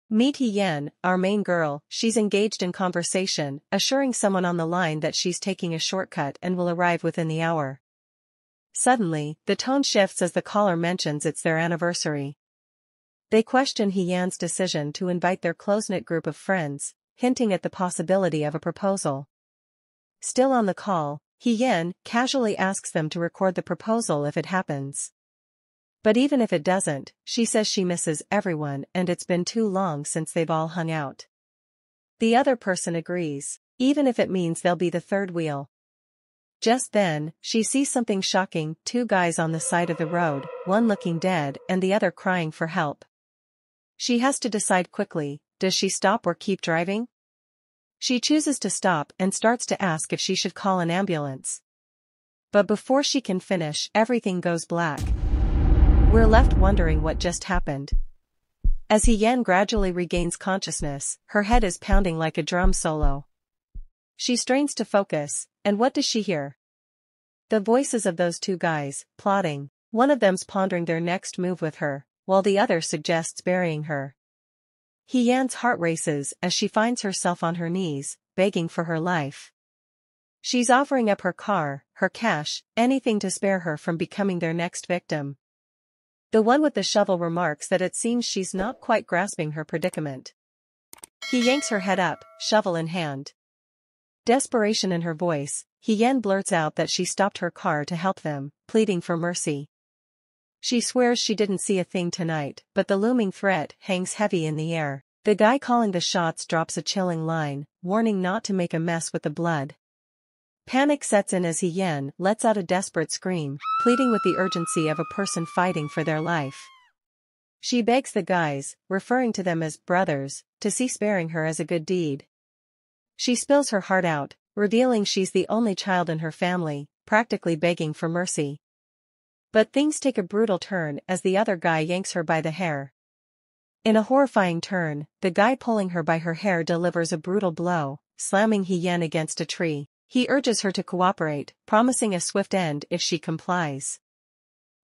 Meet Hien, our main girl. She's engaged in conversation, assuring someone on the line that she's taking a shortcut and will arrive within the hour. Suddenly, the tone shifts as the caller mentions it's their anniversary. They question Hien's decision to invite their close-knit group of friends, hinting at the possibility of a proposal. Still on the call, Hien casually asks them to record the proposal if it happens. But even if it doesn't, she says she misses everyone and it's been too long since they've all hung out. The other person agrees, even if it means they'll be the third wheel. Just then, she sees something shocking: two guys on the side of the road, one looking dead and the other crying for help. She has to decide quickly, does she stop or keep driving? She chooses to stop and starts to ask if she should call an ambulance. But before she can finish, everything goes black. We're left wondering what just happened. As Hien gradually regains consciousness, her head is pounding like a drum solo. She strains to focus, and what does she hear? The voices of those two guys, plotting. One of them's pondering their next move with her, while the other suggests burying her. Hien's heart races as she finds herself on her knees, begging for her life. She's offering up her car, her cash, anything to spare her from becoming their next victim. The one with the shovel remarks that it seems she's not quite grasping her predicament. He yanks her head up, shovel in hand. Desperation in her voice, Hien blurts out that she stopped her car to help them, pleading for mercy. She swears she didn't see a thing tonight, but the looming threat hangs heavy in the air. The guy calling the shots drops a chilling line, warning not to make a mess with the blood. Panic sets in as Hien lets out a desperate scream, pleading with the urgency of a person fighting for their life. She begs the guys, referring to them as brothers, to see sparing her as a good deed. She spills her heart out, revealing she's the only child in her family, practically begging for mercy. But things take a brutal turn as the other guy yanks her by the hair. In a horrifying turn, the guy pulling her by her hair delivers a brutal blow, slamming Hien against a tree. He urges her to cooperate, promising a swift end if she complies.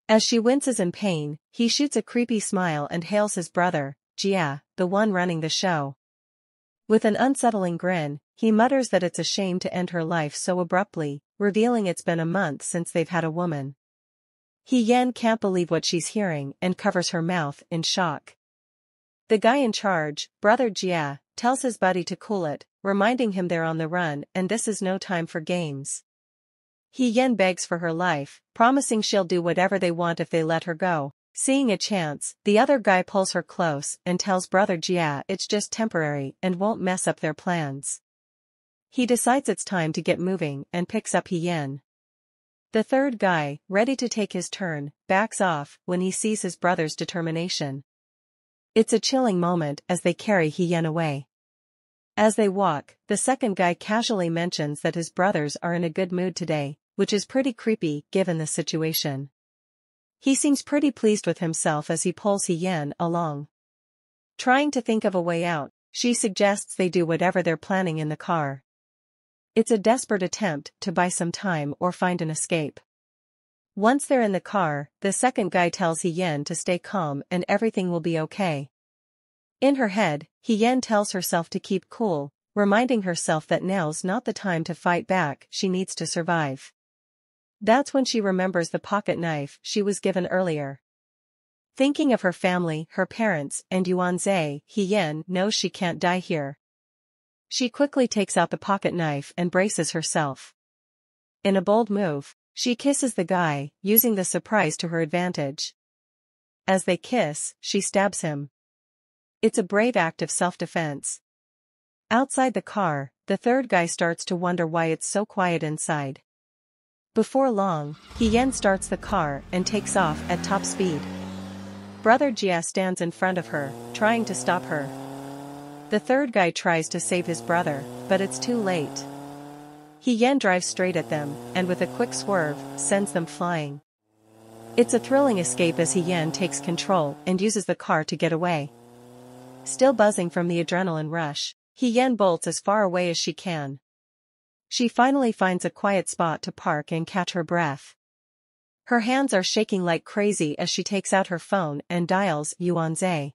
As she winces in pain, he shoots a creepy smile and hails his brother, Jia, the one running the show. With an unsettling grin, he mutters that it's a shame to end her life so abruptly, revealing it's been a month since they've had a woman. Hien can't believe what she's hearing and covers her mouth in shock. The guy in charge, Brother Jia, tells his buddy to cool it, reminding him they're on the run and this is no time for games. Hien begs for her life, promising she'll do whatever they want if they let her go. Seeing a chance, the other guy pulls her close and tells Brother Jia it's just temporary and won't mess up their plans. He decides it's time to get moving and picks up Hien. The third guy, ready to take his turn, backs off when he sees his brother's determination. It's a chilling moment as they carry Hien away. As they walk, the second guy casually mentions that his brothers are in a good mood today, which is pretty creepy given the situation. He seems pretty pleased with himself as he pulls Hien along. Trying to think of a way out, she suggests they do whatever they're planning in the car. It's a desperate attempt to buy some time or find an escape. Once they're in the car, the second guy tells Hien to stay calm and everything will be okay. In her head, Hien tells herself to keep cool, reminding herself that now's not the time to fight back, she needs to survive. That's when she remembers the pocket knife she was given earlier. Thinking of her family, her parents, and Yuanzhe, Hien knows she can't die here. She quickly takes out the pocket knife and braces herself. In a bold move, she kisses the guy, using the surprise to her advantage. As they kiss, she stabs him. It's a brave act of self-defense. Outside the car, the third guy starts to wonder why it's so quiet inside. Before long, Hien starts the car and takes off at top speed. Brother Jia stands in front of her, trying to stop her. The third guy tries to save his brother, but it's too late. Hien drives straight at them, and with a quick swerve, sends them flying. It's a thrilling escape as Hien takes control and uses the car to get away. Still buzzing from the adrenaline rush, Hien bolts as far away as she can. She finally finds a quiet spot to park and catch her breath. Her hands are shaking like crazy as she takes out her phone and dials Yuanzhe.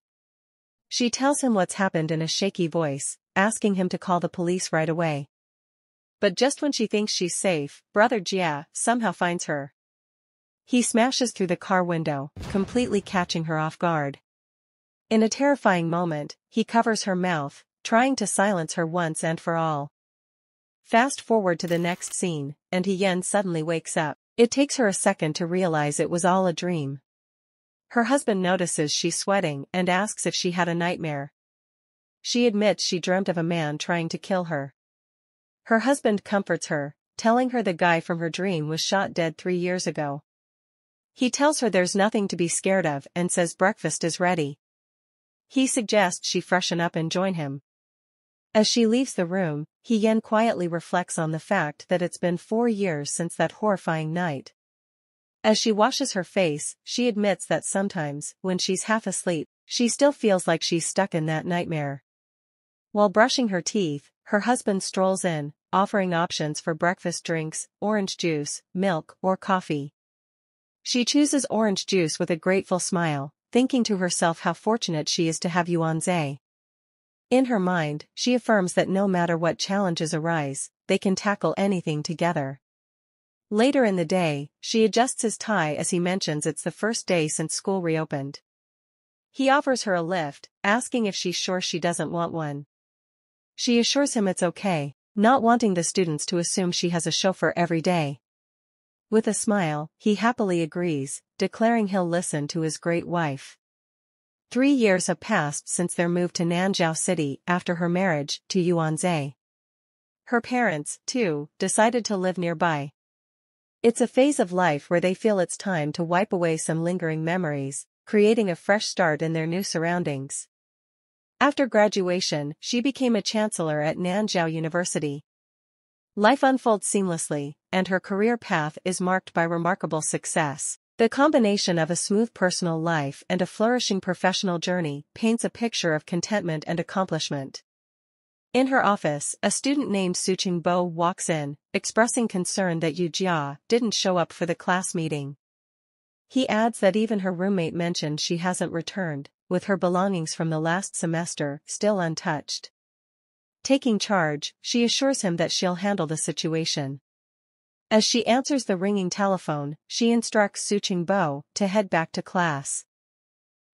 She tells him what's happened in a shaky voice, asking him to call the police right away. But just when she thinks she's safe, Brother Jia somehow finds her. He smashes through the car window, completely catching her off guard. In a terrifying moment, he covers her mouth, trying to silence her once and for all. Fast forward to the next scene, and Hien suddenly wakes up. It takes her a second to realize it was all a dream. Her husband notices she's sweating and asks if she had a nightmare. She admits she dreamt of a man trying to kill her. Her husband comforts her, telling her the guy from her dream was shot dead 3 years ago. He tells her there's nothing to be scared of and says breakfast is ready. He suggests she freshen up and join him. As she leaves the room, Hien quietly reflects on the fact that it's been 4 years since that horrifying night. As she washes her face, she admits that sometimes, when she's half asleep, she still feels like she's stuck in that nightmare. While brushing her teeth, her husband strolls in, offering options for breakfast drinks, orange juice, milk, or coffee. She chooses orange juice with a grateful smile, thinking to herself how fortunate she is to have Yuanzhe. In her mind, she affirms that no matter what challenges arise, they can tackle anything together. Later in the day, she adjusts his tie as he mentions it's the first day since school reopened. He offers her a lift, asking if she's sure she doesn't want one. She assures him it's okay, not wanting the students to assume she has a chauffeur every day. With a smile, he happily agrees, declaring he'll listen to his great wife. 3 years have passed since their move to Nanjiao City after her marriage to Yuanzhe. Her parents, too, decided to live nearby. It's a phase of life where they feel it's time to wipe away some lingering memories, creating a fresh start in their new surroundings. After graduation, she became a chancellor at Nanjiao University. Life unfolds seamlessly, and her career path is marked by remarkable success. The combination of a smooth personal life and a flourishing professional journey paints a picture of contentment and accomplishment. In her office, a student named Suqing Bo walks in, expressing concern that Yu Jia didn't show up for the class meeting. He adds that even her roommate mentioned she hasn't returned, with her belongings from the last semester still untouched. Taking charge, she assures him that she'll handle the situation. As she answers the ringing telephone, she instructs Suqing Bo to head back to class.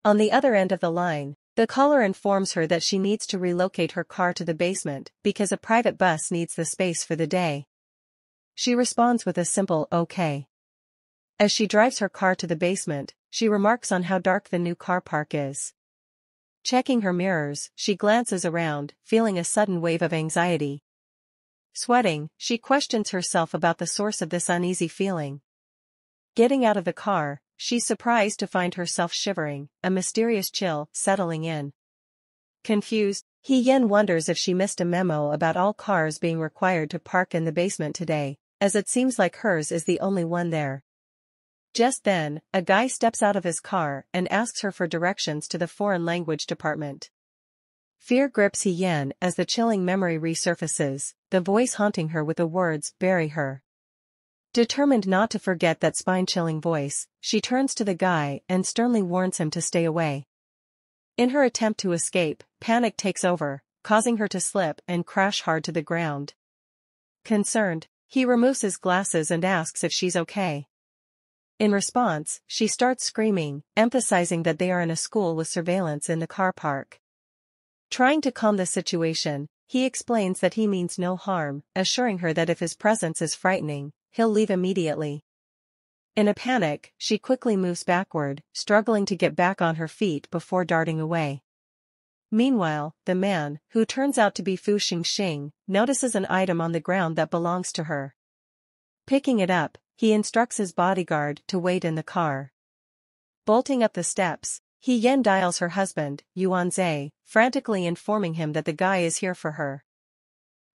On the other end of the line, the caller informs her that she needs to relocate her car to the basement because a private bus needs the space for the day. She responds with a simple okay. As she drives her car to the basement, she remarks on how dark the new car park is. Checking her mirrors, she glances around, feeling a sudden wave of anxiety. Sweating, she questions herself about the source of this uneasy feeling. Getting out of the car, she's surprised to find herself shivering, a mysterious chill settling in. Confused, Hien wonders if she missed a memo about all cars being required to park in the basement today, as it seems like hers is the only one there. Just then, a guy steps out of his car and asks her for directions to the foreign language department. Fear grips Hien as the chilling memory resurfaces, the voice haunting her with the words, "Bury her." Determined not to forget that spine-chilling voice, she turns to the guy and sternly warns him to stay away. In her attempt to escape, panic takes over, causing her to slip and crash hard to the ground. Concerned, he removes his glasses and asks if she's okay. In response, she starts screaming, emphasizing that they are in a school with surveillance in the car park. Trying to calm the situation, he explains that he means no harm, assuring her that if his presence is frightening, he'll leave immediately. In a panic, she quickly moves backward, struggling to get back on her feet before darting away. Meanwhile, the man, who turns out to be Fu Xingxing, notices an item on the ground that belongs to her. Picking it up, he instructs his bodyguard to wait in the car. Bolting up the steps, Hien dials her husband, Yuanzhe, frantically informing him that the guy is here for her.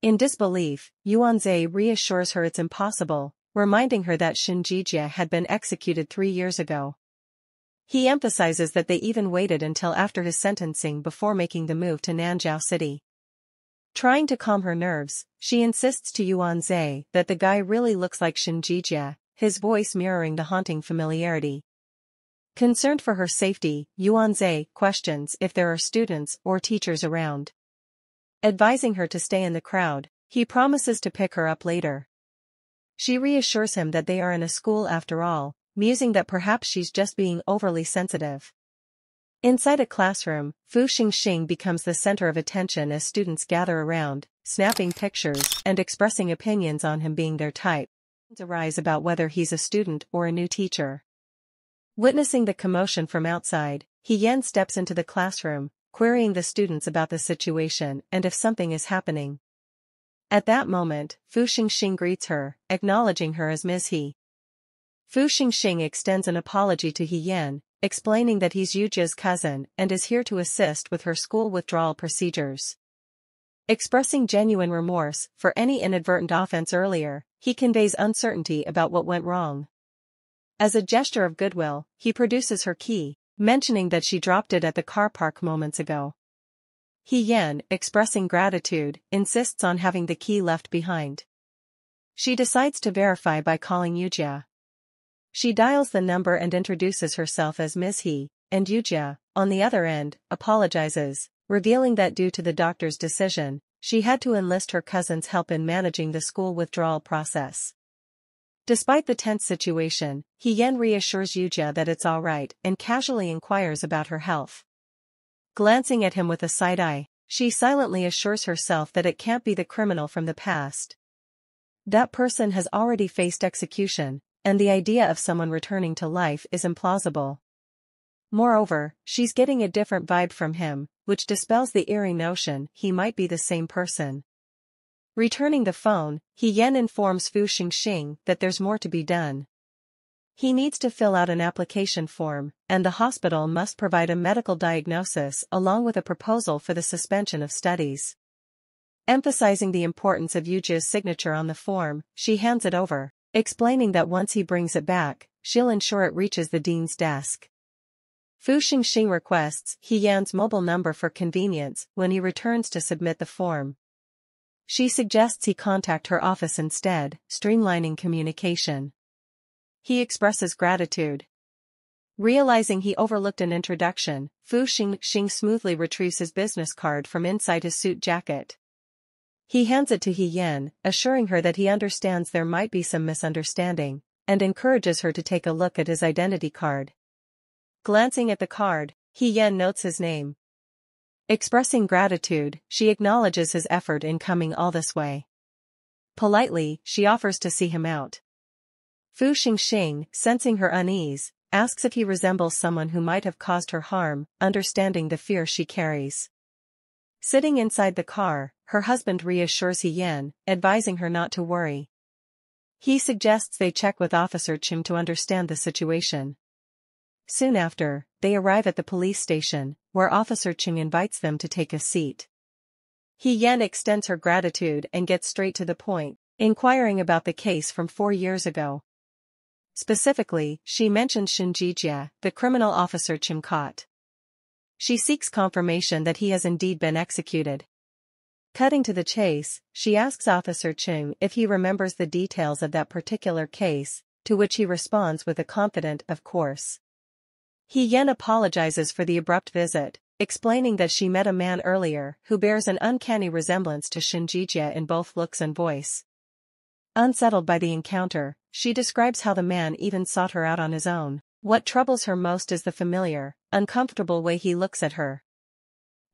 In disbelief, Yuanzhe reassures her it's impossible, reminding her that Shen Jijie had been executed 3 years ago. He emphasizes that they even waited until after his sentencing before making the move to Nanjiao City. Trying to calm her nerves, she insists to Yuanzhe that the guy really looks like Shen Jijie, his voice mirroring the haunting familiarity. Concerned for her safety, Yuanze questions if there are students or teachers around. Advising her to stay in the crowd, he promises to pick her up later. She reassures him that they are in a school after all, musing that perhaps she's just being overly sensitive. Inside a classroom, Fu Xingxing becomes the center of attention as students gather around, snapping pictures and expressing opinions on him being their type. Arise about whether he's a student or a new teacher. Witnessing the commotion from outside, He Yan steps into the classroom, querying the students about the situation and if something is happening. At that moment, Fu Xingxing greets her, acknowledging her as Ms. He. Fu Xingxing extends an apology to He Yan, explaining that he's Yujia's cousin and is here to assist with her school withdrawal procedures. Expressing genuine remorse for any inadvertent offense earlier, he conveys uncertainty about what went wrong. As a gesture of goodwill, he produces her key, mentioning that she dropped it at the car park moments ago. He Yan, expressing gratitude, insists on having the key left behind. She decides to verify by calling Yujia. She dials the number and introduces herself as Ms. He, and Yujia, on the other end, apologizes, revealing that due to the doctor's decision, she had to enlist her cousin's help in managing the school withdrawal process. Despite the tense situation, He Yan reassures Yujia that it's alright and casually inquires about her health. Glancing at him with a side eye, she silently assures herself that it can't be the criminal from the past. That person has already faced execution, and the idea of someone returning to life is implausible. Moreover, she's getting a different vibe from him, which dispels the eerie notion he might be the same person. Returning the phone, He Yan informs Fu Xingxing that there's more to be done. He needs to fill out an application form, and the hospital must provide a medical diagnosis along with a proposal for the suspension of studies. Emphasizing the importance of Yujia's signature on the form, she hands it over, explaining that once he brings it back, she'll ensure it reaches the dean's desk. Fu Xingxing requests He Yan's mobile number for convenience when he returns to submit the form. She suggests he contact her office instead, streamlining communication. He expresses gratitude. Realizing he overlooked an introduction, Fu Xingxing smoothly retrieves his business card from inside his suit jacket. He hands it to He Yan, assuring her that he understands there might be some misunderstanding, and encourages her to take a look at his identity card. Glancing at the card, He Yan notes his name. Expressing gratitude, she acknowledges his effort in coming all this way. Politely, she offers to see him out. Fu Xingxing, sensing her unease, asks if he resembles someone who might have caused her harm, understanding the fear she carries. Sitting inside the car, her husband reassures He Yan, advising her not to worry. He suggests they check with Officer Chung to understand the situation. Soon after, they arrive at the police station, where Officer Chung invites them to take a seat. He Yan extends her gratitude and gets straight to the point, inquiring about the case from 4 years ago. Specifically, she mentions Shen Jijia, the criminal Officer Chung caught. She seeks confirmation that he has indeed been executed. Cutting to the chase, she asks Officer Chung if he remembers the details of that particular case, to which he responds with a confident "of course." He Yan apologizes for the abrupt visit, explaining that she met a man earlier who bears an uncanny resemblance to Shen Jijia in both looks and voice. Unsettled by the encounter, she describes how the man even sought her out on his own. What troubles her most is the familiar, uncomfortable way he looks at her.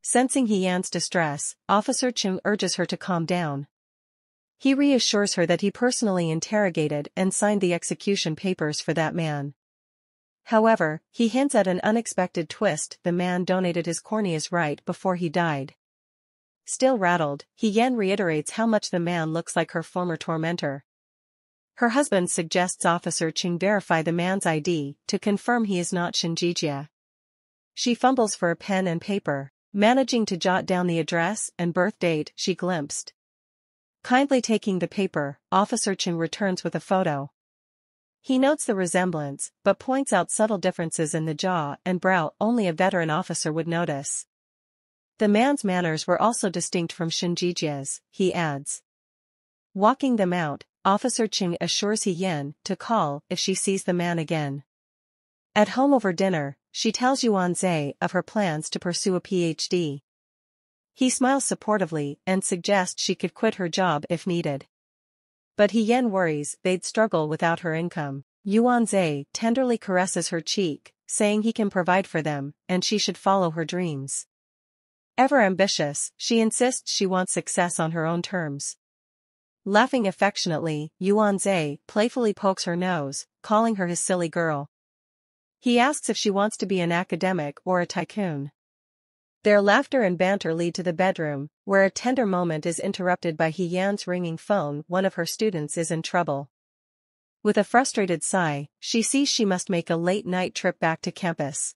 Sensing He Yan's distress, Officer Chung urges her to calm down. He reassures her that he personally interrogated and signed the execution papers for that man. However, he hints at an unexpected twist: the man donated his corneas right before he died. Still rattled, He Yan reiterates how much the man looks like her former tormentor. Her husband suggests Officer Chung verify the man's ID to confirm he is not Shen Jijia. She fumbles for a pen and paper, managing to jot down the address and birth date she glimpsed. Kindly taking the paper, Officer Chung returns with a photo. He notes the resemblance, but points out subtle differences in the jaw and brow only a veteran officer would notice. The man's manners were also distinct from Shen Jijia's, he adds. Walking them out, Officer Chung assures He Yan to call if she sees the man again. At home over dinner, she tells Yuan Zhe of her plans to pursue a PhD. He smiles supportively and suggests she could quit her job if needed. But He Yan worries they'd struggle without her income. Yuan Zhe tenderly caresses her cheek, saying he can provide for them, and she should follow her dreams. Ever ambitious, she insists she wants success on her own terms. Laughing affectionately, Yuan Zhe playfully pokes her nose, calling her his silly girl. He asks if she wants to be an academic or a tycoon. Their laughter and banter lead to the bedroom, where a tender moment is interrupted by He Yan's ringing phone. One of her students is in trouble. With a frustrated sigh, she sees she must make a late-night trip back to campus.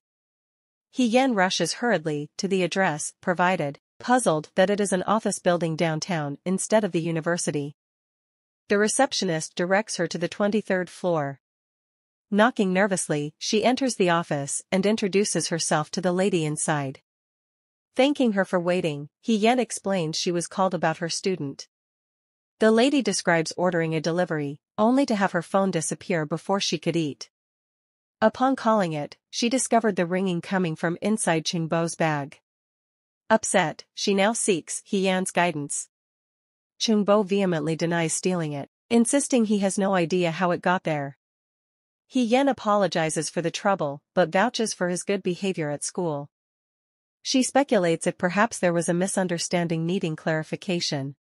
He Yan rushes hurriedly to the address provided, puzzled that it is an office building downtown instead of the university. The receptionist directs her to the 23rd floor. Knocking nervously, she enters the office and introduces herself to the lady inside. Thanking her for waiting, He Yan explains she was called about her student. The lady describes ordering a delivery, only to have her phone disappear before she could eat. Upon calling it, she discovered the ringing coming from inside Qingbo's bag. Upset, she now seeks He Yan's guidance. Qingbo vehemently denies stealing it, insisting he has no idea how it got there. He Yan apologizes for the trouble but vouches for his good behavior at school. She speculates if perhaps there was a misunderstanding needing clarification.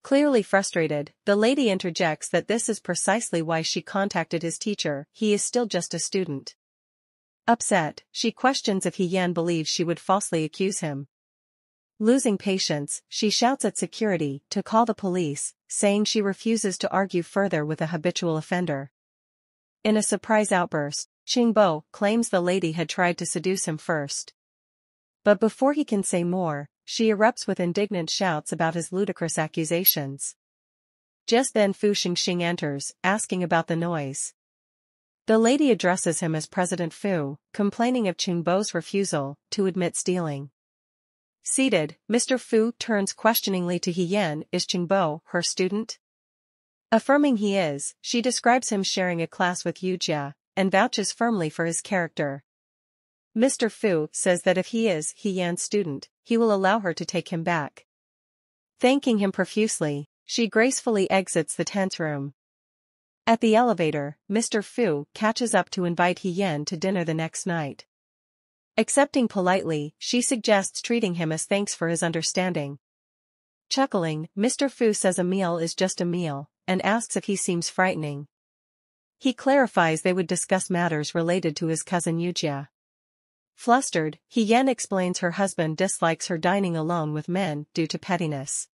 Clearly frustrated, the lady interjects that this is precisely why she contacted his teacher. He is still just a student. Upset, she questions if He Yan believes she would falsely accuse him. Losing patience, she shouts at security to call the police, saying she refuses to argue further with a habitual offender. In a surprise outburst, Qingbo claims the lady had tried to seduce him first. But before he can say more, she erupts with indignant shouts about his ludicrous accusations. Just then Fu Xingxing enters, asking about the noise. The lady addresses him as President Fu, complaining of Qingbo's refusal to admit stealing. Seated, Mr. Fu turns questioningly to He Yan. Is Qingbo her student? Affirming he is, she describes him sharing a class with Yu Jia, and vouches firmly for his character. Mr. Fu says that if he is He Yan's student, he will allow her to take him back. Thanking him profusely, she gracefully exits the tense room. At the elevator, Mr. Fu catches up to invite He Yan to dinner the next night. Accepting politely, she suggests treating him as thanks for his understanding. Chuckling, Mr. Fu says a meal is just a meal, and asks if he seems frightening. He clarifies they would discuss matters related to his cousin Yu Jia. Flustered, He Yan explains her husband dislikes her dining alone with men due to pettiness.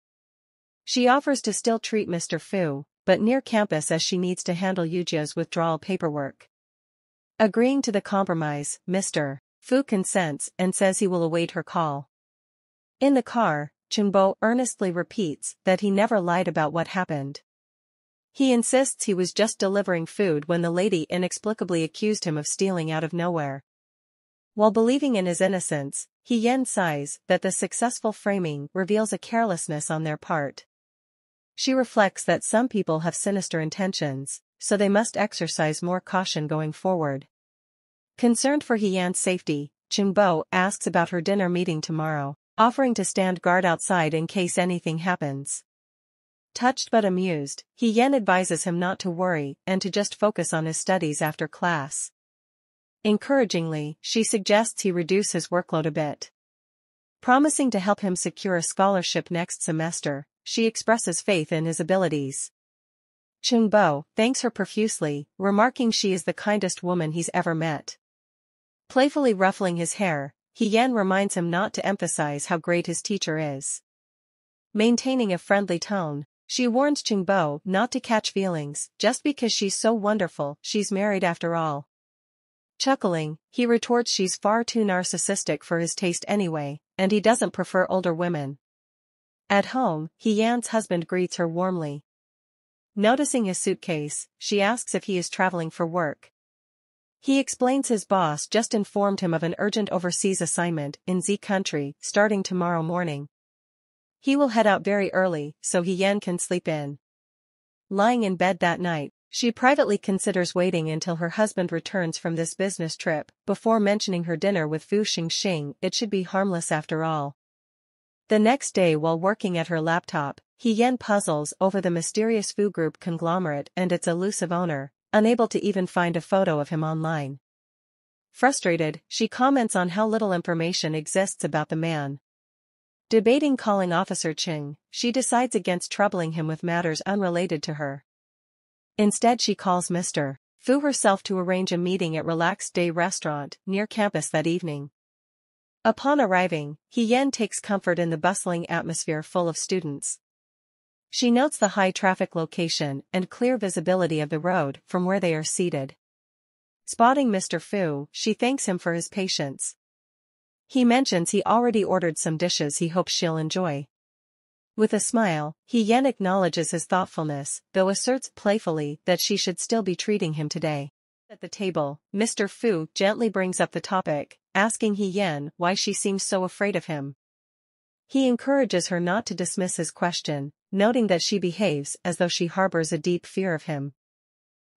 She offers to still treat Mr. Fu, but near campus as she needs to handle Yu Jia's withdrawal paperwork. Agreeing to the compromise, Mr. Fu consents and says he will await her call. In the car, Qingbo earnestly repeats that he never lied about what happened. He insists he was just delivering food when the lady inexplicably accused him of stealing out of nowhere. While believing in his innocence, He Yan sighs that the successful framing reveals a carelessness on their part. She reflects that some people have sinister intentions, so they must exercise more caution going forward. Concerned for He Yan's safety, Qingbo asks about her dinner meeting tomorrow, offering to stand guard outside in case anything happens. Touched but amused, He Yan advises him not to worry and to just focus on his studies after class. Encouragingly, she suggests he reduce his workload a bit. Promising to help him secure a scholarship next semester, she expresses faith in his abilities. Qingbo thanks her profusely, remarking she is the kindest woman he's ever met. Playfully ruffling his hair, He Yan reminds him not to emphasize how great his teacher is. Maintaining a friendly tone, she warns Qingbo not to catch feelings just because she's so wonderful. She's married after all. Chuckling, he retorts she's far too narcissistic for his taste anyway, and he doesn't prefer older women. At home, He Yan's husband greets her warmly. Noticing his suitcase, she asks if he is traveling for work. He explains his boss just informed him of an urgent overseas assignment in Z country starting tomorrow morning. He will head out very early so He Yan can sleep in. Lying in bed that night, She privately considers waiting until her husband returns from this business trip before mentioning her dinner with Fu Xingxing. It should be harmless after all. The next day, while working at her laptop, He Yan puzzles over the mysterious Fu Group conglomerate and its elusive owner, unable to even find a photo of him online. Frustrated, she comments on how little information exists about the man. Debating calling Officer Cheng, she decides against troubling him with matters unrelated to her. Instead, she calls Mr. Fu herself to arrange a meeting at Relaxed Day Restaurant near campus that evening. Upon arriving, He Yan takes comfort in the bustling atmosphere full of students. She notes the high-traffic location and clear visibility of the road from where they are seated. Spotting Mr. Fu, she thanks him for his patience. He mentions he already ordered some dishes he hopes she'll enjoy. With a smile, He Yan acknowledges his thoughtfulness, though asserts playfully that she should still be treating him today. At the table, Mr. Fu gently brings up the topic, asking He Yan why she seems so afraid of him. He encourages her not to dismiss his question, noting that she behaves as though she harbors a deep fear of him.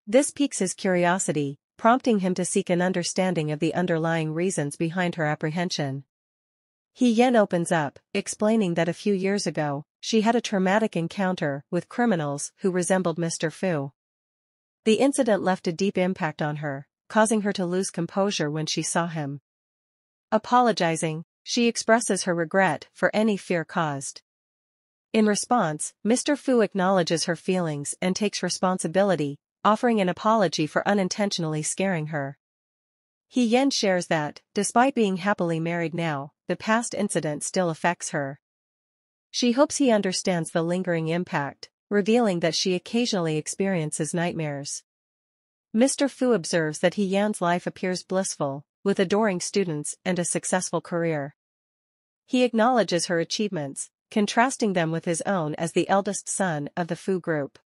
This piques his curiosity, prompting him to seek an understanding of the underlying reasons behind her apprehension. He Yan opens up, explaining that a few years ago, she had a traumatic encounter with criminals who resembled Mr. Fu. The incident left a deep impact on her, causing her to lose composure when she saw him. Apologizing, she expresses her regret for any fear caused. In response, Mr. Fu acknowledges her feelings and takes responsibility, offering an apology for unintentionally scaring her. He Yan shares that, despite being happily married now, the past incident still affects her. She hopes he understands the lingering impact, revealing that she occasionally experiences nightmares. Mr. Fu observes that He Yan's life appears blissful, with adoring students and a successful career. He acknowledges her achievements, contrasting them with his own as the eldest son of the Fu Group.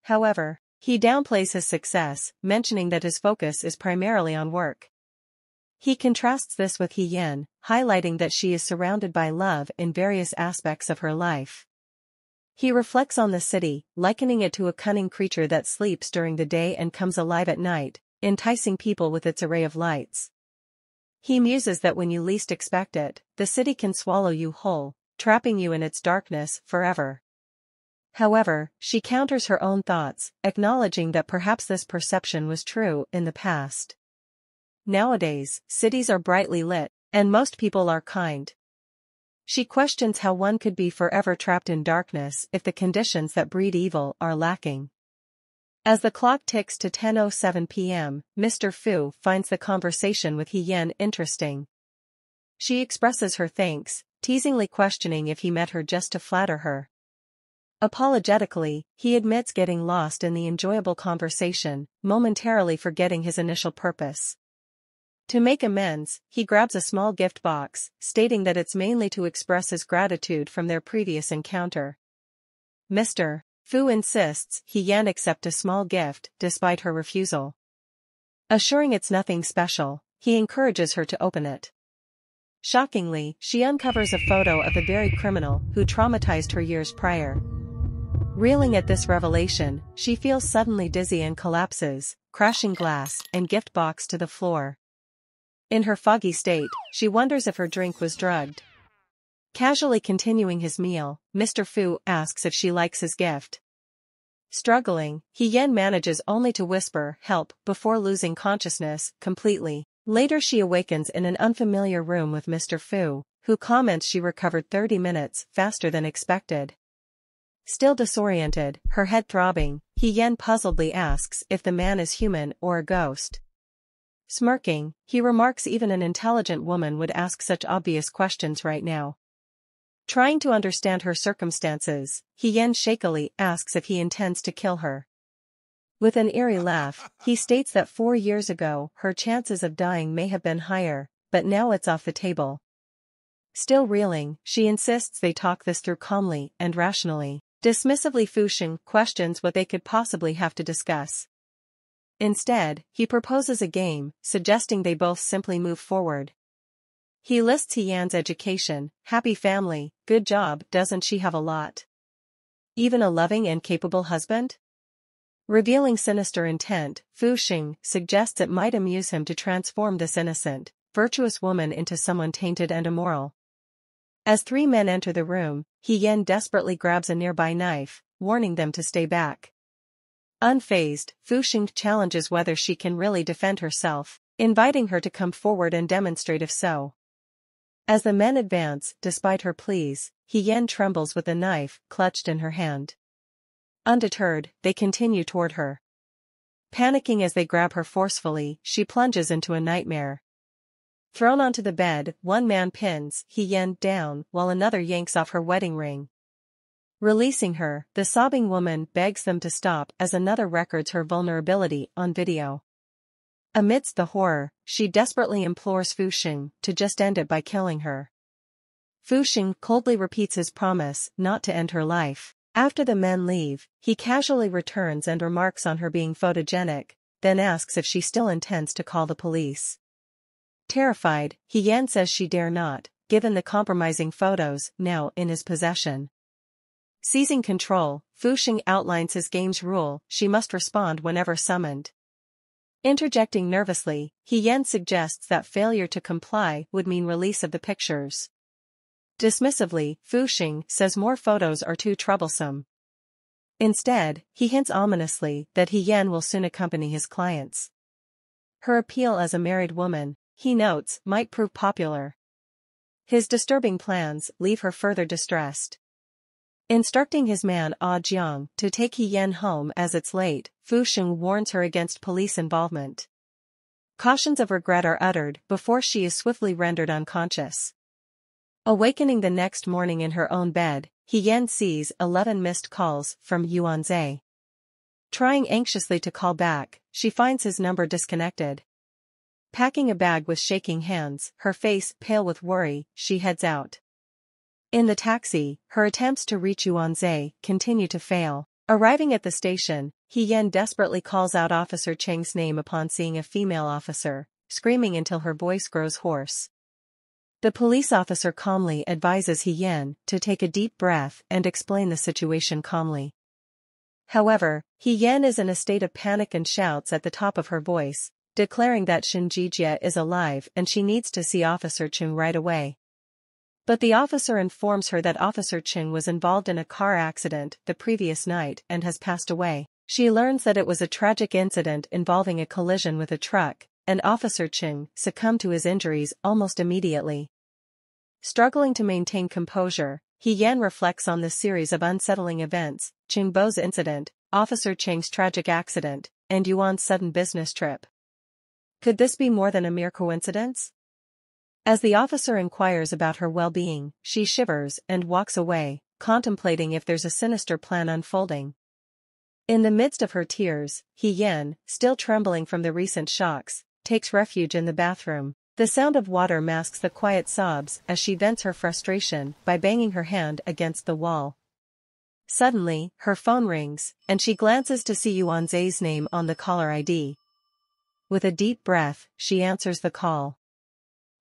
However, he downplays his success, mentioning that his focus is primarily on work. He contrasts this with He Yan, highlighting that she is surrounded by love in various aspects of her life. He reflects on the city, likening it to a cunning creature that sleeps during the day and comes alive at night, enticing people with its array of lights. He muses that when you least expect it, the city can swallow you whole, trapping you in its darkness forever. However, she counters her own thoughts, acknowledging that perhaps this perception was true in the past. Nowadays, cities are brightly lit, and most people are kind. She questions how one could be forever trapped in darkness if the conditions that breed evil are lacking. As the clock ticks to 10:07 p.m., Mr. Fu finds the conversation with He Yan interesting. She expresses her thanks, teasingly questioning if he met her just to flatter her. Apologetically, he admits getting lost in the enjoyable conversation, momentarily forgetting his initial purpose. To make amends, he grabs a small gift box, stating that it's mainly to express his gratitude from their previous encounter. Mr. Fu insists He Yan accept a small gift, despite her refusal. Assuring it's nothing special, he encourages her to open it. Shockingly, she uncovers a photo of the very criminal who traumatized her years prior. Reeling at this revelation, she feels suddenly dizzy and collapses, crashing glass and gift box to the floor. In her foggy state, she wonders if her drink was drugged. Casually continuing his meal, Mr. Fu asks if she likes his gift. Struggling, He Yan manages only to whisper help before losing consciousness completely. Later she awakens in an unfamiliar room with Mr. Fu, who comments she recovered 30 minutes faster than expected. Still disoriented, her head throbbing, He Yan puzzledly asks if the man is human or a ghost. Smirking, he remarks even an intelligent woman would ask such obvious questions right now. Trying to understand her circumstances, He Yan shakily asks if he intends to kill her. With an eerie laugh, he states that 4 years ago her chances of dying may have been higher, but now it's off the table. Still reeling, she insists they talk this through calmly and rationally. Dismissively, Fu Xing questions what they could possibly have to discuss. Instead, he proposes a game, suggesting they both simply move forward. He lists He Yan's education, happy family, good job, doesn't she have a lot? Even a loving and capable husband? Revealing sinister intent, Fu Xing suggests it might amuse him to transform this innocent, virtuous woman into someone tainted and immoral. As three men enter the room, He Yan desperately grabs a nearby knife, warning them to stay back. Unfazed, Fu Xing challenges whether she can really defend herself, inviting her to come forward and demonstrate if so. As the men advance, despite her pleas, He Yan trembles with the knife clutched in her hand. Undeterred, they continue toward her. Panicking as they grab her forcefully, she plunges into a nightmare. Thrown onto the bed, one man pins He Yan down while another yanks off her wedding ring. Releasing her, the sobbing woman begs them to stop as another records her vulnerability on video. Amidst the horror, she desperately implores Fu Xing to just end it by killing her. Fu Xing coldly repeats his promise not to end her life. After the men leave, he casually returns and remarks on her being photogenic, then asks if she still intends to call the police. Terrified, He Yan says she dare not, given the compromising photos now in his possession. Seizing control, Fu Xing outlines his game's rule: she must respond whenever summoned. Interjecting nervously, He Yan suggests that failure to comply would mean release of the pictures. Dismissively, Fu Xing says more photos are too troublesome. Instead, he hints ominously that He Yan will soon accompany his clients. Her appeal as a married woman, he notes, might prove popular. His disturbing plans leave her further distressed. Instructing his man Ah Jiang to take He Yan home as it's late, Fu Xing warns her against police involvement. Cautions of regret are uttered before she is swiftly rendered unconscious. Awakening the next morning in her own bed, He Yan sees 11 missed calls from Yuan Zhe. Trying anxiously to call back, she finds his number disconnected. Packing a bag with shaking hands, her face pale with worry, she heads out. In the taxi, her attempts to reach Yuan Zhe continue to fail. Arriving at the station, He Yan desperately calls out Officer Cheng's name upon seeing a female officer, screaming until her voice grows hoarse. The police officer calmly advises He Yan to take a deep breath and explain the situation calmly. However, He Yan is in a state of panic and shouts at the top of her voice, declaring that Shen Jijie is alive and she needs to see Officer Cheng right away. But the officer informs her that Officer Cheng was involved in a car accident the previous night and has passed away. She learns that it was a tragic incident involving a collision with a truck, and Officer Cheng succumbed to his injuries almost immediately. Struggling to maintain composure, He Yan reflects on this series of unsettling events: Cheng Bo's incident, Officer Cheng's tragic accident, and Yuan's sudden business trip. Could this be more than a mere coincidence? As the officer inquires about her well-being, she shivers and walks away, contemplating if there's a sinister plan unfolding. In the midst of her tears, He Yan, still trembling from the recent shocks, takes refuge in the bathroom. The sound of water masks the quiet sobs as she vents her frustration by banging her hand against the wall. Suddenly, her phone rings, and she glances to see Yuan Zhe's name on the caller ID. With a deep breath, she answers the call.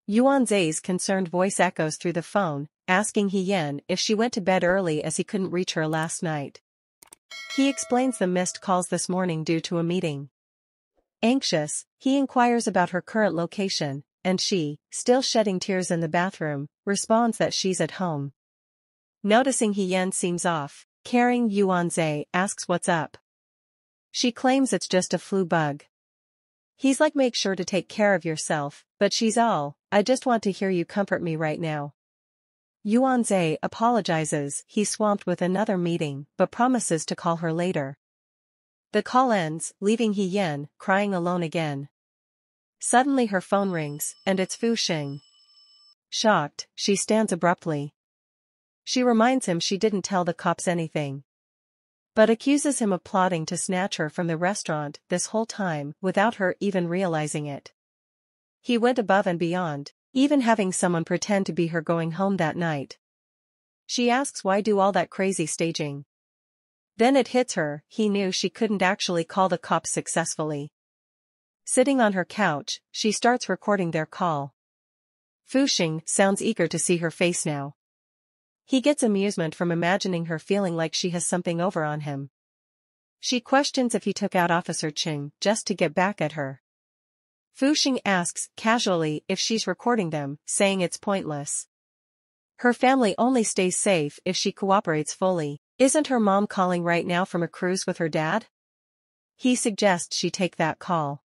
Yuan Zhe's concerned voice echoes through the phone, asking He Yan if she went to bed early as he couldn't reach her last night. He explains the missed calls this morning due to a meeting. Anxious, he inquires about her current location, and she, still shedding tears in the bathroom, responds that she's at home. Noticing He Yan seems off, caring Yuan Zhe asks what's up. She claims it's just a flu bug. He's like, make sure to take care of yourself, but she's all, I just want to hear you comfort me right now. Yuan Zhe apologizes, he's swamped with another meeting, but promises to call her later. The call ends, leaving He Yan crying alone again. Suddenly her phone rings, and it's Fu Xing. Shocked, she stands abruptly. She reminds him she didn't tell the cops anything, but accuses him of plotting to snatch her from the restaurant this whole time without her even realizing it. He went above and beyond, even having someone pretend to be her going home that night. She asks why do all that crazy staging. Then it hits her, he knew she couldn't actually call the cops successfully. Sitting on her couch, she starts recording their call. Fu Xing sounds eager to see her face now. He gets amusement from imagining her feeling like she has something over on him. She questions if he took out Officer Ching just to get back at her. Fu Xing asks casually if she's recording them, saying it's pointless. Her family only stays safe if she cooperates fully. Isn't her mom calling right now from a cruise with her dad? He suggests she take that call.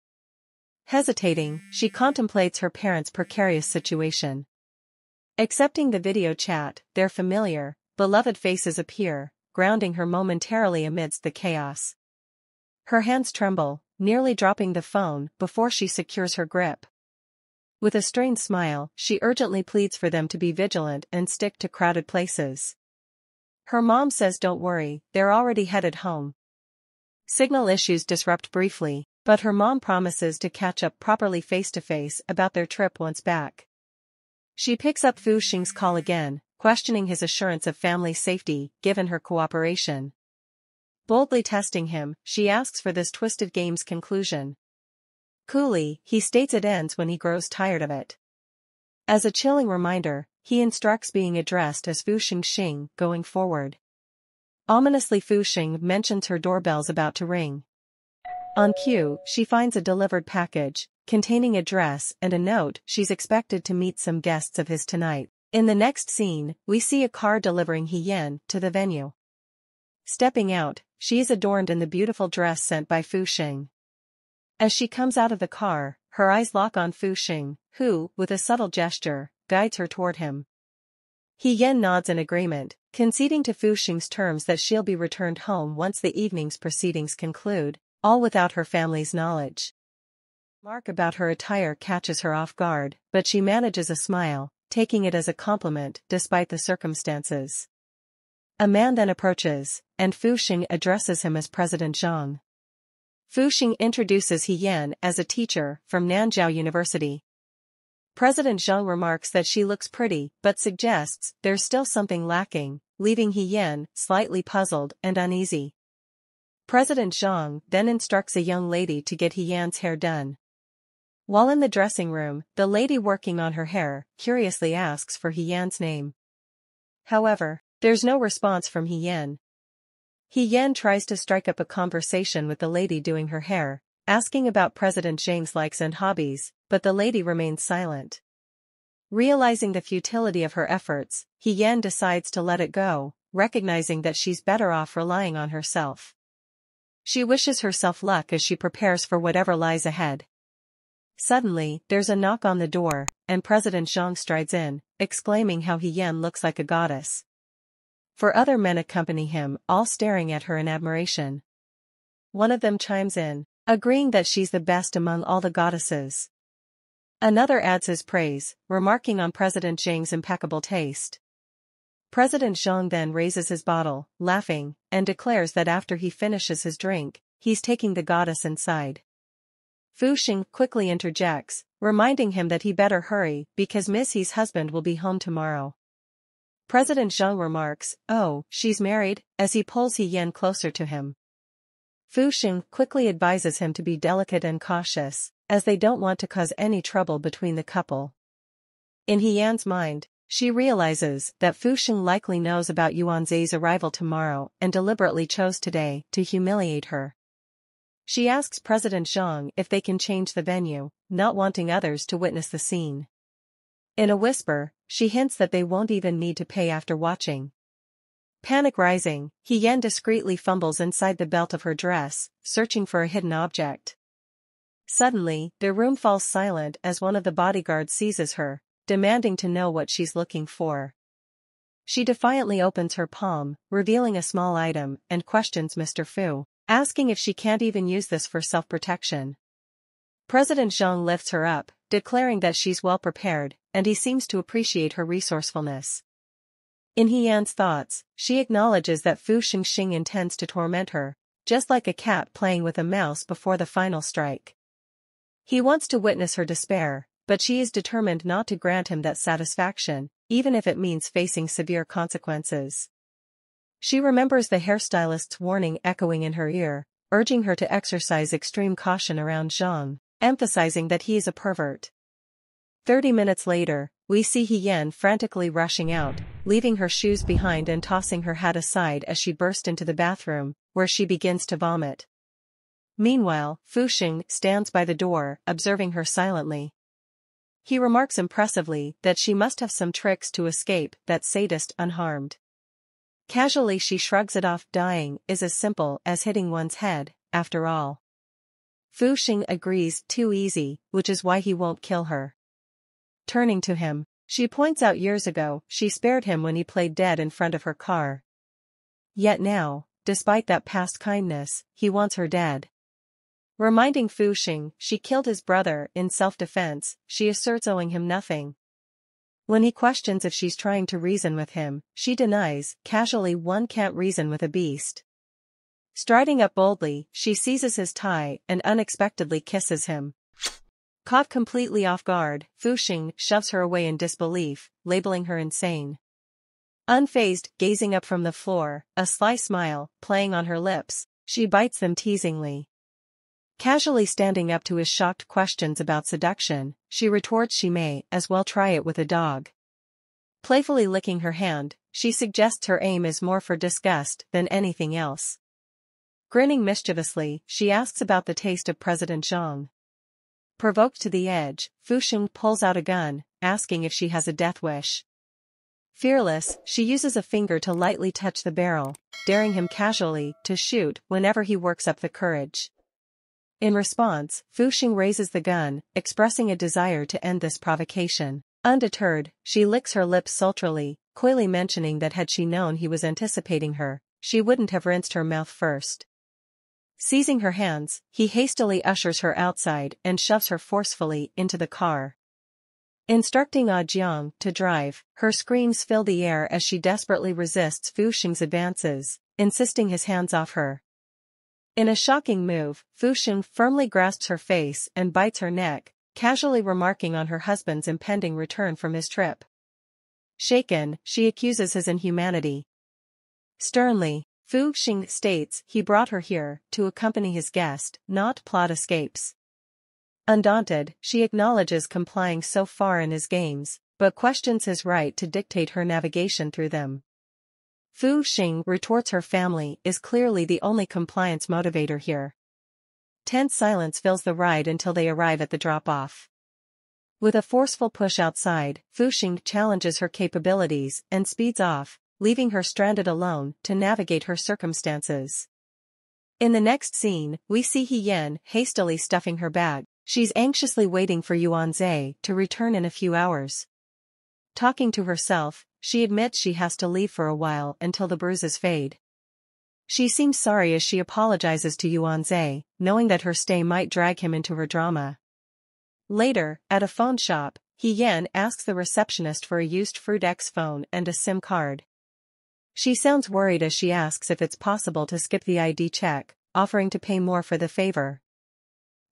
Hesitating, she contemplates her parents' precarious situation. Accepting the video chat, their familiar, beloved faces appear, grounding her momentarily amidst the chaos. Her hands tremble, nearly dropping the phone before she secures her grip. With a strained smile, she urgently pleads for them to be vigilant and stick to crowded places. Her mom says don't worry, they're already headed home. Signal issues disrupt briefly, but her mom promises to catch up properly face-to-face about their trip once back. She picks up Fu Xing's call again, questioning his assurance of family safety given her cooperation. Boldly testing him, she asks for this twisted game's conclusion. Coolly, he states it ends when he grows tired of it. As a chilling reminder, he instructs being addressed as Fu Xing going forward. Ominously, Fu Xing mentions her doorbell's about to ring. On cue, she finds a delivered package, containing a dress and a note she's expected to meet some guests of his tonight. In the next scene, we see a car delivering He Yan to the venue. Stepping out, she is adorned in the beautiful dress sent by Fu Xing. As she comes out of the car, her eyes lock on Fu Xing, who, with a subtle gesture, guides her toward him. He Yan nods in agreement, conceding to Fu Xing's terms that she'll be returned home once the evening's proceedings conclude, all without her family's knowledge. Remark about her attire catches her off guard, but she manages a smile, taking it as a compliment despite the circumstances. A man then approaches, and Fu Xing addresses him as President Zhang. Fu Xing introduces He Yan as a teacher from Nanzhao University. President Zhang remarks that she looks pretty but suggests there's still something lacking, leaving He Yan slightly puzzled and uneasy. President Zhang then instructs a young lady to get He Yan's hair done. While in the dressing room, the lady working on her hair curiously asks for He Yan's name. However, there's no response from He Yan. He Yan tries to strike up a conversation with the lady doing her hair, asking about President Zhang's likes and hobbies, but the lady remains silent. Realizing the futility of her efforts, He Yan decides to let it go, recognizing that she's better off relying on herself. She wishes herself luck as she prepares for whatever lies ahead. Suddenly, there's a knock on the door, and President Zhang strides in, exclaiming how He Yan looks like a goddess. Four other men accompany him, all staring at her in admiration. One of them chimes in, agreeing that she's the best among all the goddesses. Another adds his praise, remarking on President Zhang's impeccable taste. President Zhang then raises his bottle, laughing, and declares that after he finishes his drink, he's taking the goddess inside. Fu Xing quickly interjects, reminding him that he better hurry because Miss He's husband will be home tomorrow. President Zhang remarks, "Oh, she's married," as he pulls He Yan closer to him. Fu Xing quickly advises him to be delicate and cautious, as they don't want to cause any trouble between the couple. In He Yan's mind, she realizes that Fu Xing likely knows about Yuan Zhe's arrival tomorrow and deliberately chose today to humiliate her. She asks President Zhang if they can change the venue, not wanting others to witness the scene. In a whisper, she hints that they won't even need to pay after watching. Panic rising, He Yan discreetly fumbles inside the belt of her dress, searching for a hidden object. Suddenly, the room falls silent as one of the bodyguards seizes her, demanding to know what she's looking for. She defiantly opens her palm, revealing a small item, and questions Mr. Fu, asking if she can't even use this for self-protection. President Zhang lifts her up, declaring that she's well prepared, and he seems to appreciate her resourcefulness. In He Yan's thoughts, she acknowledges that Fu Xing intends to torment her, just like a cat playing with a mouse before the final strike. He wants to witness her despair, but she is determined not to grant him that satisfaction, even if it means facing severe consequences. She remembers the hairstylist's warning echoing in her ear, urging her to exercise extreme caution around Zhang, emphasizing that he is a pervert. 30 minutes later, we see He Yan frantically rushing out, leaving her shoes behind and tossing her hat aside as she burst into the bathroom, where she begins to vomit. Meanwhile, Fu Xing stands by the door, observing her silently. He remarks impressively that she must have some tricks to escape that sadist unharmed. Casually she shrugs it off. Dying is as simple as hitting one's head, after all. Fu Xing agrees, too easy, which is why he won't kill her. Turning to him, she points out years ago she spared him when he played dead in front of her car. Yet now, despite that past kindness, he wants her dead. Reminding Fu Xing she killed his brother in self-defense, she asserts owing him nothing. When he questions if she's trying to reason with him, she denies, casually. One can't reason with a beast. Striding up boldly, she seizes his tie and unexpectedly kisses him. Caught completely off guard, Fu Xing shoves her away in disbelief, labeling her insane. Unfazed, gazing up from the floor, a sly smile playing on her lips, she bites them teasingly. Casually standing up to his shocked questions about seduction, she retorts she may as well try it with a dog. Playfully licking her hand, she suggests her aim is more for disgust than anything else. Grinning mischievously, she asks about the taste of President Zhang. Provoked to the edge, Fu Xing pulls out a gun, asking if she has a death wish. Fearless, she uses a finger to lightly touch the barrel, daring him casually to shoot whenever he works up the courage. In response, Fu Xing raises the gun, expressing a desire to end this provocation. Undeterred, she licks her lips sultrily, coyly mentioning that had she known he was anticipating her, she wouldn't have rinsed her mouth first. Seizing her hands, he hastily ushers her outside and shoves her forcefully into the car. Instructing Ah Jiang to drive, her screams fill the air as she desperately resists Fu Xing's advances, insisting his hands off her. In a shocking move, Fu Xing firmly grasps her face and bites her neck, casually remarking on her husband's impending return from his trip. Shaken, she accuses his inhumanity. Sternly, Fu Xing states he brought her here to accompany his guest, not plot escapes. Undaunted, she acknowledges complying so far in his games, but questions his right to dictate her navigation through them. Fu Xing retorts her family is clearly the only compliance motivator here. Tense silence fills the ride until they arrive at the drop-off. With a forceful push outside, Fu Xing challenges her capabilities and speeds off, leaving her stranded alone to navigate her circumstances. In the next scene, we see He Yan hastily stuffing her bag. She's anxiously waiting for Yuan Zhe to return in a few hours. Talking to herself, she admits she has to leave for a while until the bruises fade. She seems sorry as she apologizes to Yuan Zhe, knowing that her stay might drag him into her drama. Later, at a phone shop, He Yan asks the receptionist for a used Fruitex phone and a SIM card. She sounds worried as she asks if it's possible to skip the ID check, offering to pay more for the favor.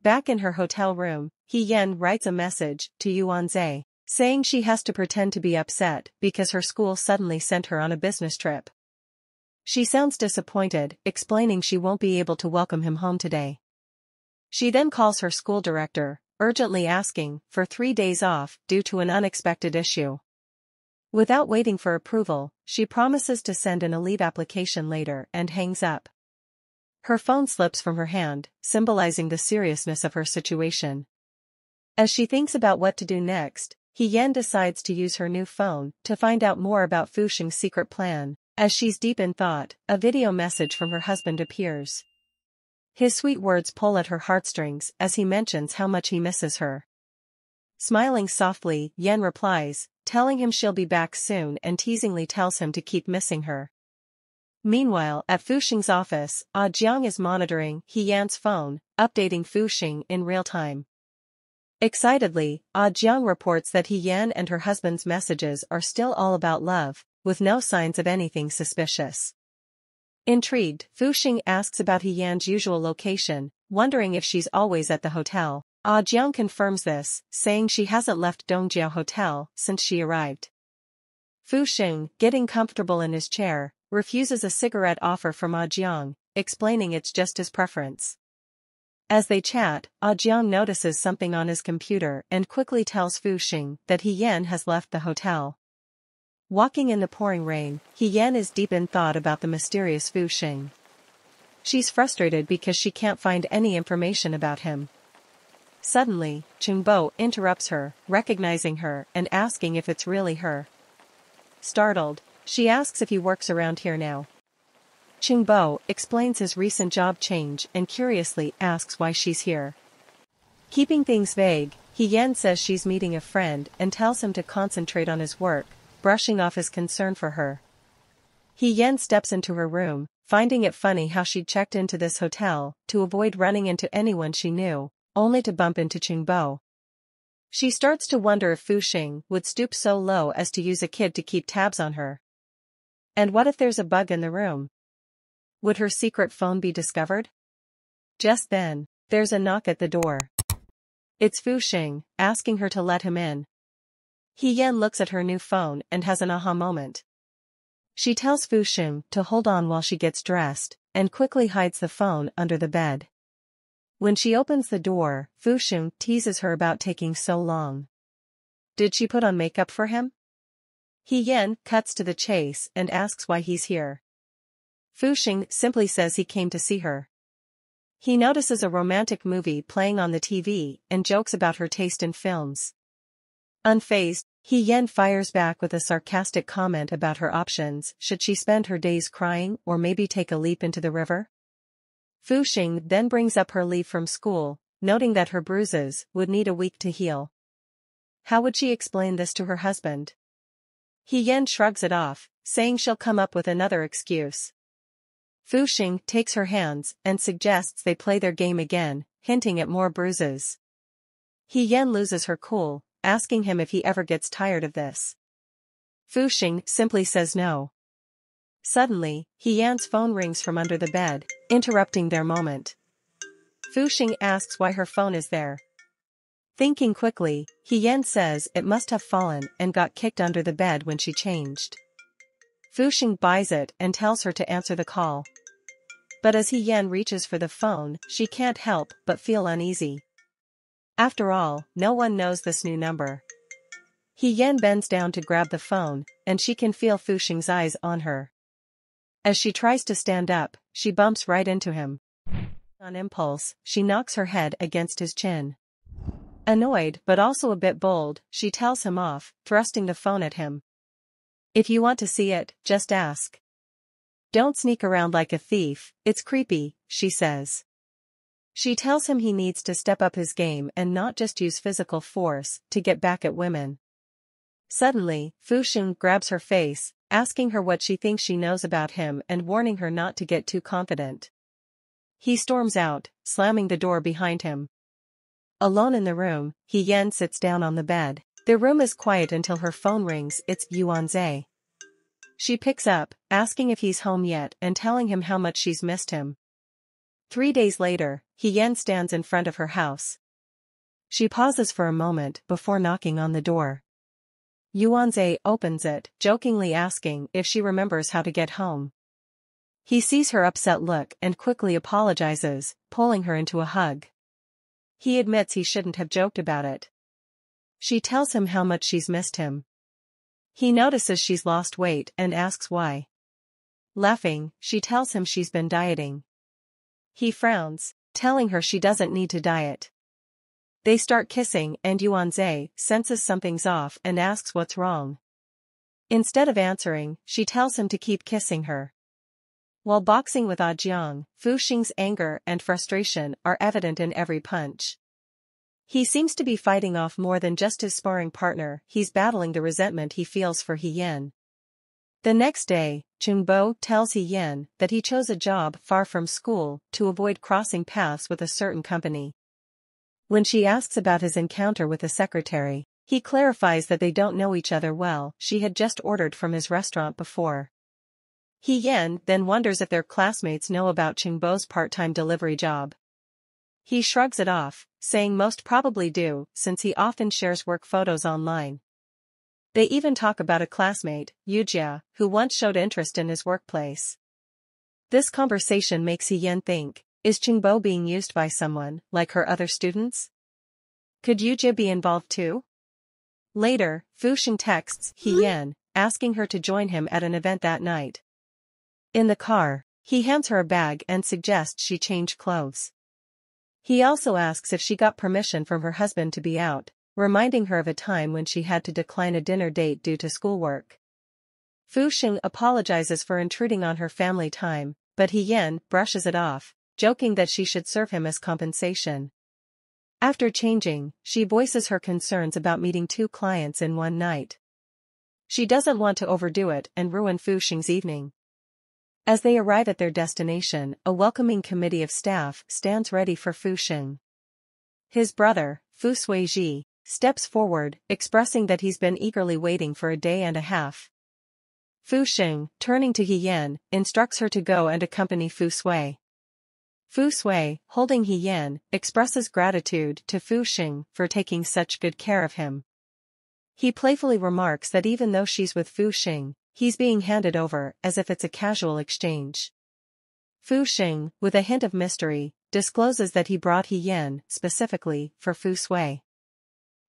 Back in her hotel room, He Yan writes a message to Yuan Zhe, saying she has to pretend to be upset because her school suddenly sent her on a business trip. She sounds disappointed, explaining she won't be able to welcome him home today. She then calls her school director, urgently asking for 3 days off due to an unexpected issue. Without waiting for approval, she promises to send in a leave application later and hangs up. Her phone slips from her hand, symbolizing the seriousness of her situation. As she thinks about what to do next, He Yan decides to use her new phone to find out more about Fu Xing's secret plan. As she's deep in thought, a video message from her husband appears. His sweet words pull at her heartstrings as he mentions how much he misses her. Smiling softly, Yan replies, telling him she'll be back soon and teasingly tells him to keep missing her. Meanwhile, at Fu Xing's office, Ah Jiang is monitoring He Yan's phone, updating Fu Xing in real time. Excitedly, Ah Jiang reports that He Yan and her husband's messages are still all about love, with no signs of anything suspicious. Intrigued, Fu Xing asks about He Yan's usual location, wondering if she's always at the hotel. Ah Jiang confirms this, saying she hasn't left Dongjiao Hotel since she arrived. Fu Xing, getting comfortable in his chair, refuses a cigarette offer from Ah Jiang, explaining it's just his preference. As they chat, Jiang notices something on his computer and quickly tells Fu Xing that He Yan has left the hotel. Walking in the pouring rain, He Yan is deep in thought about the mysterious Fu Xing. She's frustrated because she can't find any information about him. Suddenly, Chungbo interrupts her, recognizing her and asking if it's really her. Startled, she asks if he works around here now. Chungbo explains his recent job change and curiously asks why she's here. Keeping things vague, He Yan says she's meeting a friend and tells him to concentrate on his work, brushing off his concern for her. He Yan steps into her room, finding it funny how she'd checked into this hotel to avoid running into anyone she knew, only to bump into Chungbo. She starts to wonder if Fu Xing would stoop so low as to use a kid to keep tabs on her. And what if there's a bug in the room? Would her secret phone be discovered? Just then, there's a knock at the door. It's Fu Xing, asking her to let him in. He Yan looks at her new phone and has an aha moment. She tells Fu Xing to hold on while she gets dressed, and quickly hides the phone under the bed. When she opens the door, Fu Xing teases her about taking so long. Did she put on makeup for him? He Yan cuts to the chase and asks why he's here. Fu Xing simply says he came to see her. He notices a romantic movie playing on the TV and jokes about her taste in films. Unfazed, He Yan fires back with a sarcastic comment about her options should she spend her days crying or maybe take a leap into the river. Fu Xing then brings up her leave from school, noting that her bruises would need a week to heal. How would she explain this to her husband? He Yan shrugs it off, saying she'll come up with another excuse. Fu Xing takes her hands and suggests they play their game again, hinting at more bruises. He Yan loses her cool, asking him if he ever gets tired of this. Fu Xing simply says no. Suddenly, He Yan's phone rings from under the bed, interrupting their moment. Fu Xing asks why her phone is there. Thinking quickly, He Yan says it must have fallen and got kicked under the bed when she changed. Fu Xing buys it and tells her to answer the call. But as He Yan reaches for the phone, she can't help but feel uneasy. After all, no one knows this new number. He Yan bends down to grab the phone, and she can feel Fu Xing's eyes on her. As she tries to stand up, she bumps right into him. On impulse, she knocks her head against his chin. Annoyed but also a bit bold, she tells him off, thrusting the phone at him. If you want to see it, just ask. Don't sneak around like a thief, it's creepy, she says. She tells him he needs to step up his game and not just use physical force to get back at women. Suddenly, Fu Xing grabs her face, asking her what she thinks she knows about him and warning her not to get too confident. He storms out, slamming the door behind him. Alone in the room, He Yan sits down on the bed. The room is quiet until her phone rings. It's Yuan Zhe. She picks up, asking if he's home yet and telling him how much she's missed him. 3 days later, He Yan stands in front of her house. She pauses for a moment before knocking on the door. Yuan Zhe opens it, jokingly asking if she remembers how to get home. He sees her upset look and quickly apologizes, pulling her into a hug. He admits he shouldn't have joked about it. She tells him how much she's missed him. He notices she's lost weight and asks why. Laughing, she tells him she's been dieting. He frowns, telling her she doesn't need to diet. They start kissing and Yuan Zhe senses something's off and asks what's wrong. Instead of answering, she tells him to keep kissing her. While boxing with Jiang, Fu Xing's anger and frustration are evident in every punch. He seems to be fighting off more than just his sparring partner, he's battling the resentment he feels for He Yan. The next day, Chungbo tells He Yan that he chose a job far from school to avoid crossing paths with a certain company. When she asks about his encounter with the secretary, he clarifies that they don't know each other well. She had just ordered from his restaurant before. He Yan then wonders if their classmates know about Chungbo's part-time delivery job. He shrugs it off, saying most probably do, since he often shares work photos online. They even talk about a classmate, Yujia, who once showed interest in his workplace. This conversation makes He Yan think, Is Qingbo being used by someone, like her other students? Could Yujie be involved too? Later, Fu Xing texts He Yan, asking her to join him at an event that night. In the car, he hands her a bag and suggests she change clothes. He also asks if she got permission from her husband to be out, reminding her of a time when she had to decline a dinner date due to schoolwork. Fu Xing apologizes for intruding on her family time, but He Yan brushes it off, joking that she should serve him as compensation. After changing, she voices her concerns about meeting 2 clients in one night. She doesn't want to overdo it and ruin Fu Xing's evening. As they arrive at their destination, a welcoming committee of staff stands ready for Fu Xing. His brother, Fu Suizhi, steps forward, expressing that he's been eagerly waiting for a day and a half. Fu Xing, turning to He Yan, instructs her to go and accompany Fu Sui. Fu Sui, holding He Yan, expresses gratitude to Fu Xing for taking such good care of him. He playfully remarks that even though she's with Fu Xing, he's being handed over as if it's a casual exchange. Fu Xing, with a hint of mystery, discloses that he brought He Yan specifically for Fu Sui.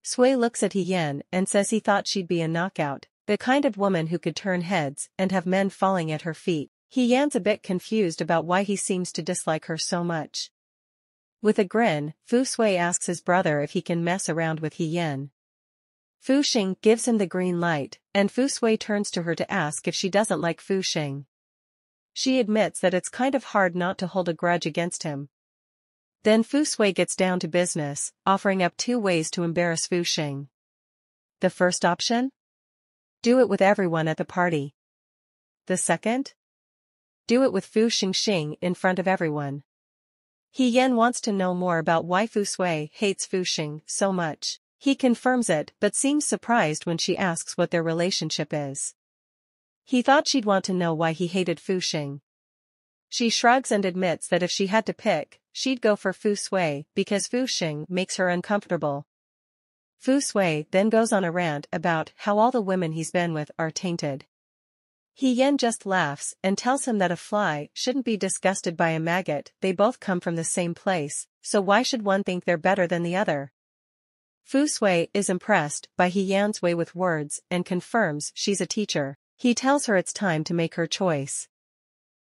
Sui looks at He Yan and says he thought she'd be a knockout, the kind of woman who could turn heads and have men falling at her feet. He Yan's a bit confused about why he seems to dislike her so much. With a grin, Fu Sui asks his brother if he can mess around with He Yan. Fu Xing gives him the green light, and Fu Sui turns to her to ask if she doesn't like Fu Xing. She admits that it's kind of hard not to hold a grudge against him. Then Fu Sui gets down to business, offering up 2 ways to embarrass Fu Xing. The first option? Do it with everyone at the party. The second? Do it with Fu Xing in front of everyone. He Yan wants to know more about why Fu Sui hates Fu Xing so much. He confirms it but seems surprised when she asks what their relationship is. He thought she'd want to know why he hated Fu Xing. She shrugs and admits that if she had to pick, she'd go for Fu Sui because Fu Xing makes her uncomfortable. Fu Sui then goes on a rant about how all the women he's been with are tainted. He Yan just laughs and tells him that a fly shouldn't be disgusted by a maggot, they both come from the same place, so why should one think they're better than the other? Fu Sui is impressed by He Yan's way with words and confirms she's a teacher. He tells her it's time to make her choice.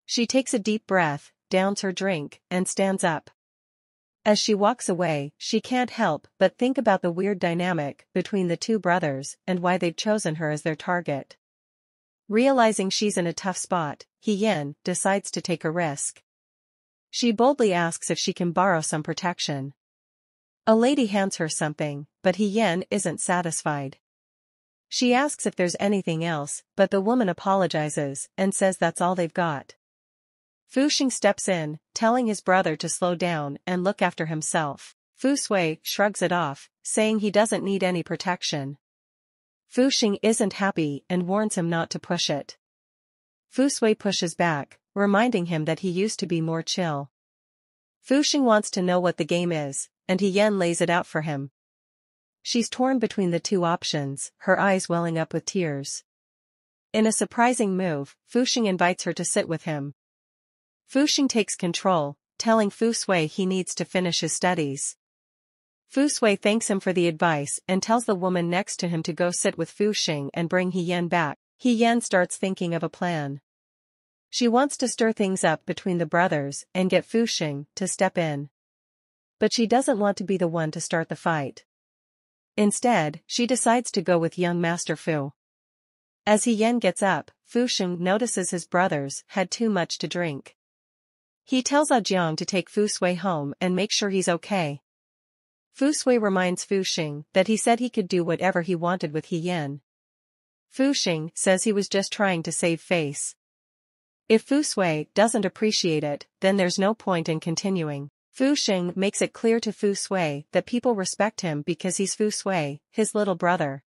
She takes a deep breath, downs her drink, and stands up. As she walks away, she can't help but think about the weird dynamic between the 2 brothers and why they've chosen her as their target. Realizing she's in a tough spot, He Yan decides to take a risk. She boldly asks if she can borrow some protection. A lady hands her something, but He Yan isn't satisfied. She asks if there's anything else, but the woman apologizes and says that's all they've got. Fu Xing steps in, telling his brother to slow down and look after himself. Fu Sui shrugs it off, saying he doesn't need any protection. Fu Xing isn't happy and warns him not to push it. Fu Sui pushes back, reminding him that he used to be more chill. Fu Xing wants to know what the game is, and He Yan lays it out for him. She's torn between the 2 options, her eyes welling up with tears. In a surprising move, Fu Xing invites her to sit with him. Fu Xing takes control, telling Fu Sui he needs to finish his studies. Fu Sui thanks him for the advice and tells the woman next to him to go sit with Fu Xing and bring He Yan back. He Yan starts thinking of a plan. She wants to stir things up between the brothers and get Fu Xing to step in. But she doesn't want to be the one to start the fight. Instead, she decides to go with young Master Fu. As He Yan gets up, Fu Xing notices his brothers had too much to drink. He tells Jiang to take Fu Sui home and make sure he's okay. Fu Sui reminds Fu Xing that he said he could do whatever he wanted with He Yan. Fu Xing says he was just trying to save face. If Fu Sui doesn't appreciate it, then there's no point in continuing. Fu Xing makes it clear to Fu Sui that people respect him because he's Fu Sui, his little brother.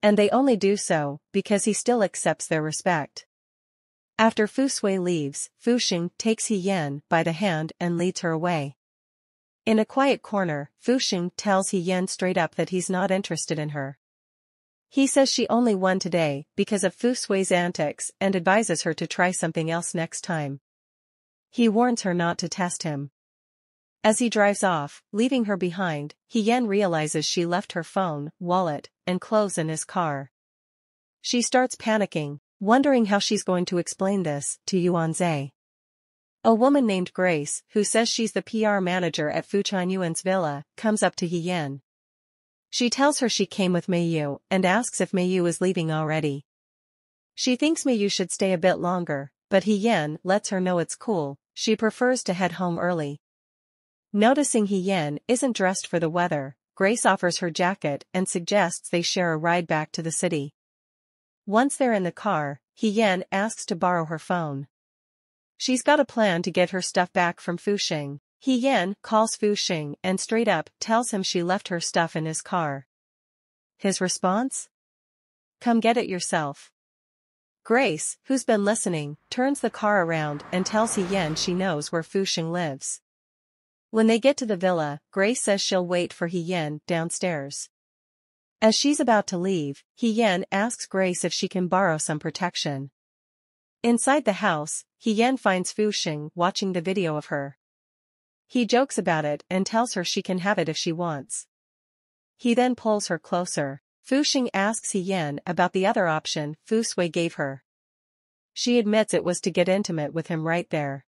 And they only do so because he still accepts their respect. After Fu Sui leaves, Fu Xing takes He Yan by the hand and leads her away. In a quiet corner, Fu Xing tells He Yan straight up that he's not interested in her. He says she only won today because of Fu Sui's antics and advises her to try something else next time. He warns her not to test him. As he drives off, leaving her behind, Hien realizes she left her phone, wallet, and clothes in his car. She starts panicking, wondering how she's going to explain this to Yuanze. A woman named Grace, who says she's the PR manager at Fu Chuanyuan's villa, comes up to Hien. She tells her she came with Meiyu and asks if Meiyu is leaving already. She thinks Meiyu should stay a bit longer, but Hien lets her know it's cool, she prefers to head home early. Noticing Hien isn't dressed for the weather, Grace offers her jacket and suggests they share a ride back to the city. Once they're in the car, Hien asks to borrow her phone. She's got a plan to get her stuff back from Fuxing. Hien calls Fuxing and straight up tells him she left her stuff in his car. His response? Come get it yourself. Grace, who's been listening, turns the car around and tells Hien she knows where Fuxing lives. When they get to the villa, Grace says she'll wait for Hien downstairs. As she's about to leave, Hien asks Grace if she can borrow some protection. Inside the house, Hien finds Fuxing watching the video of her. He jokes about it and tells her she can have it if she wants. He then pulls her closer. Fuxing asks Hien about the other option Fu Sui gave her. She admits it was to get intimate with him right there.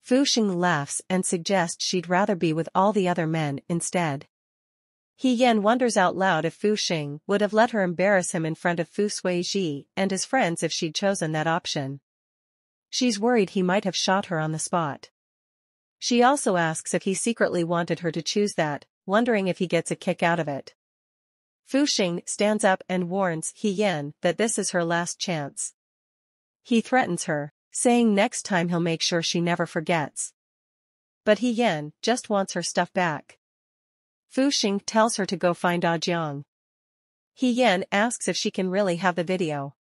Fuxing laughs and suggests she'd rather be with all the other men instead. Hien wonders out loud if Fuxing would have let her embarrass him in front of Fu Suiji and his friends if she'd chosen that option. She's worried he might have shot her on the spot. She also asks if he secretly wanted her to choose that, wondering if he gets a kick out of it. Fuxing stands up and warns Hien that this is her last chance. He threatens her, saying next time he'll make sure she never forgets. But Hien just wants her stuff back. Fuxing tells her to go find Ah Jiang. Hien asks if she can really have the video.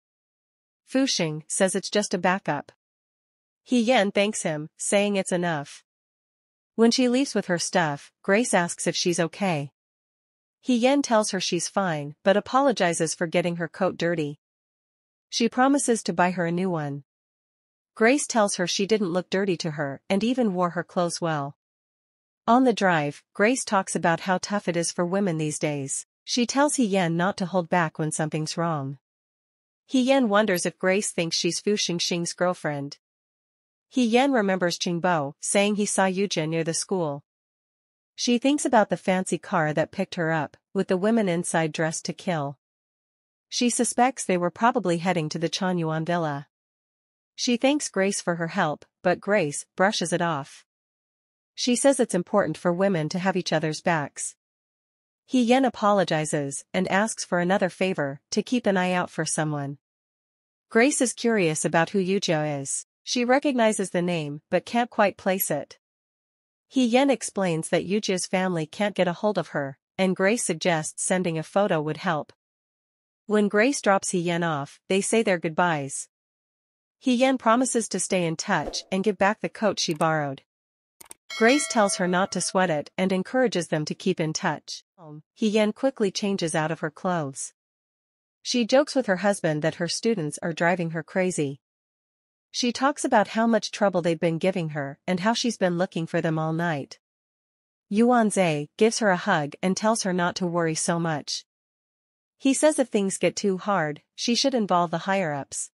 Fuxing says it's just a backup. Hien thanks him, saying it's enough. When she leaves with her stuff, Grace asks if she's okay. Hien tells her she's fine but apologizes for getting her coat dirty. She promises to buy her a new one. Grace tells her she didn't look dirty to her and even wore her clothes well. On the drive, Grace talks about how tough it is for women these days. She tells Hien not to hold back when something's wrong. Hien wonders if Grace thinks she's Fu Xing's girlfriend. Hien remembers Qingbo saying he saw Yujia near the school. She thinks about the fancy car that picked her up, with the women inside dressed to kill. She suspects they were probably heading to the Chuanyuan villa. She thanks Grace for her help, but Grace brushes it off. She says it's important for women to have each other's backs. Hien apologizes and asks for another favor, to keep an eye out for someone. Grace is curious about who Yujia is. She recognizes the name but can't quite place it. Hien explains that Yujia's family can't get a hold of her, and Grace suggests sending a photo would help. When Grace drops Hien off, they say their goodbyes. Hien promises to stay in touch and give back the coat she borrowed. Grace tells her not to sweat it and encourages them to keep in touch. Hien quickly changes out of her clothes. She jokes with her husband that her students are driving her crazy. She talks about how much trouble they've been giving her and how she's been looking for them all night. Yuanze gives her a hug and tells her not to worry so much. He says if things get too hard, she should involve the higher-ups.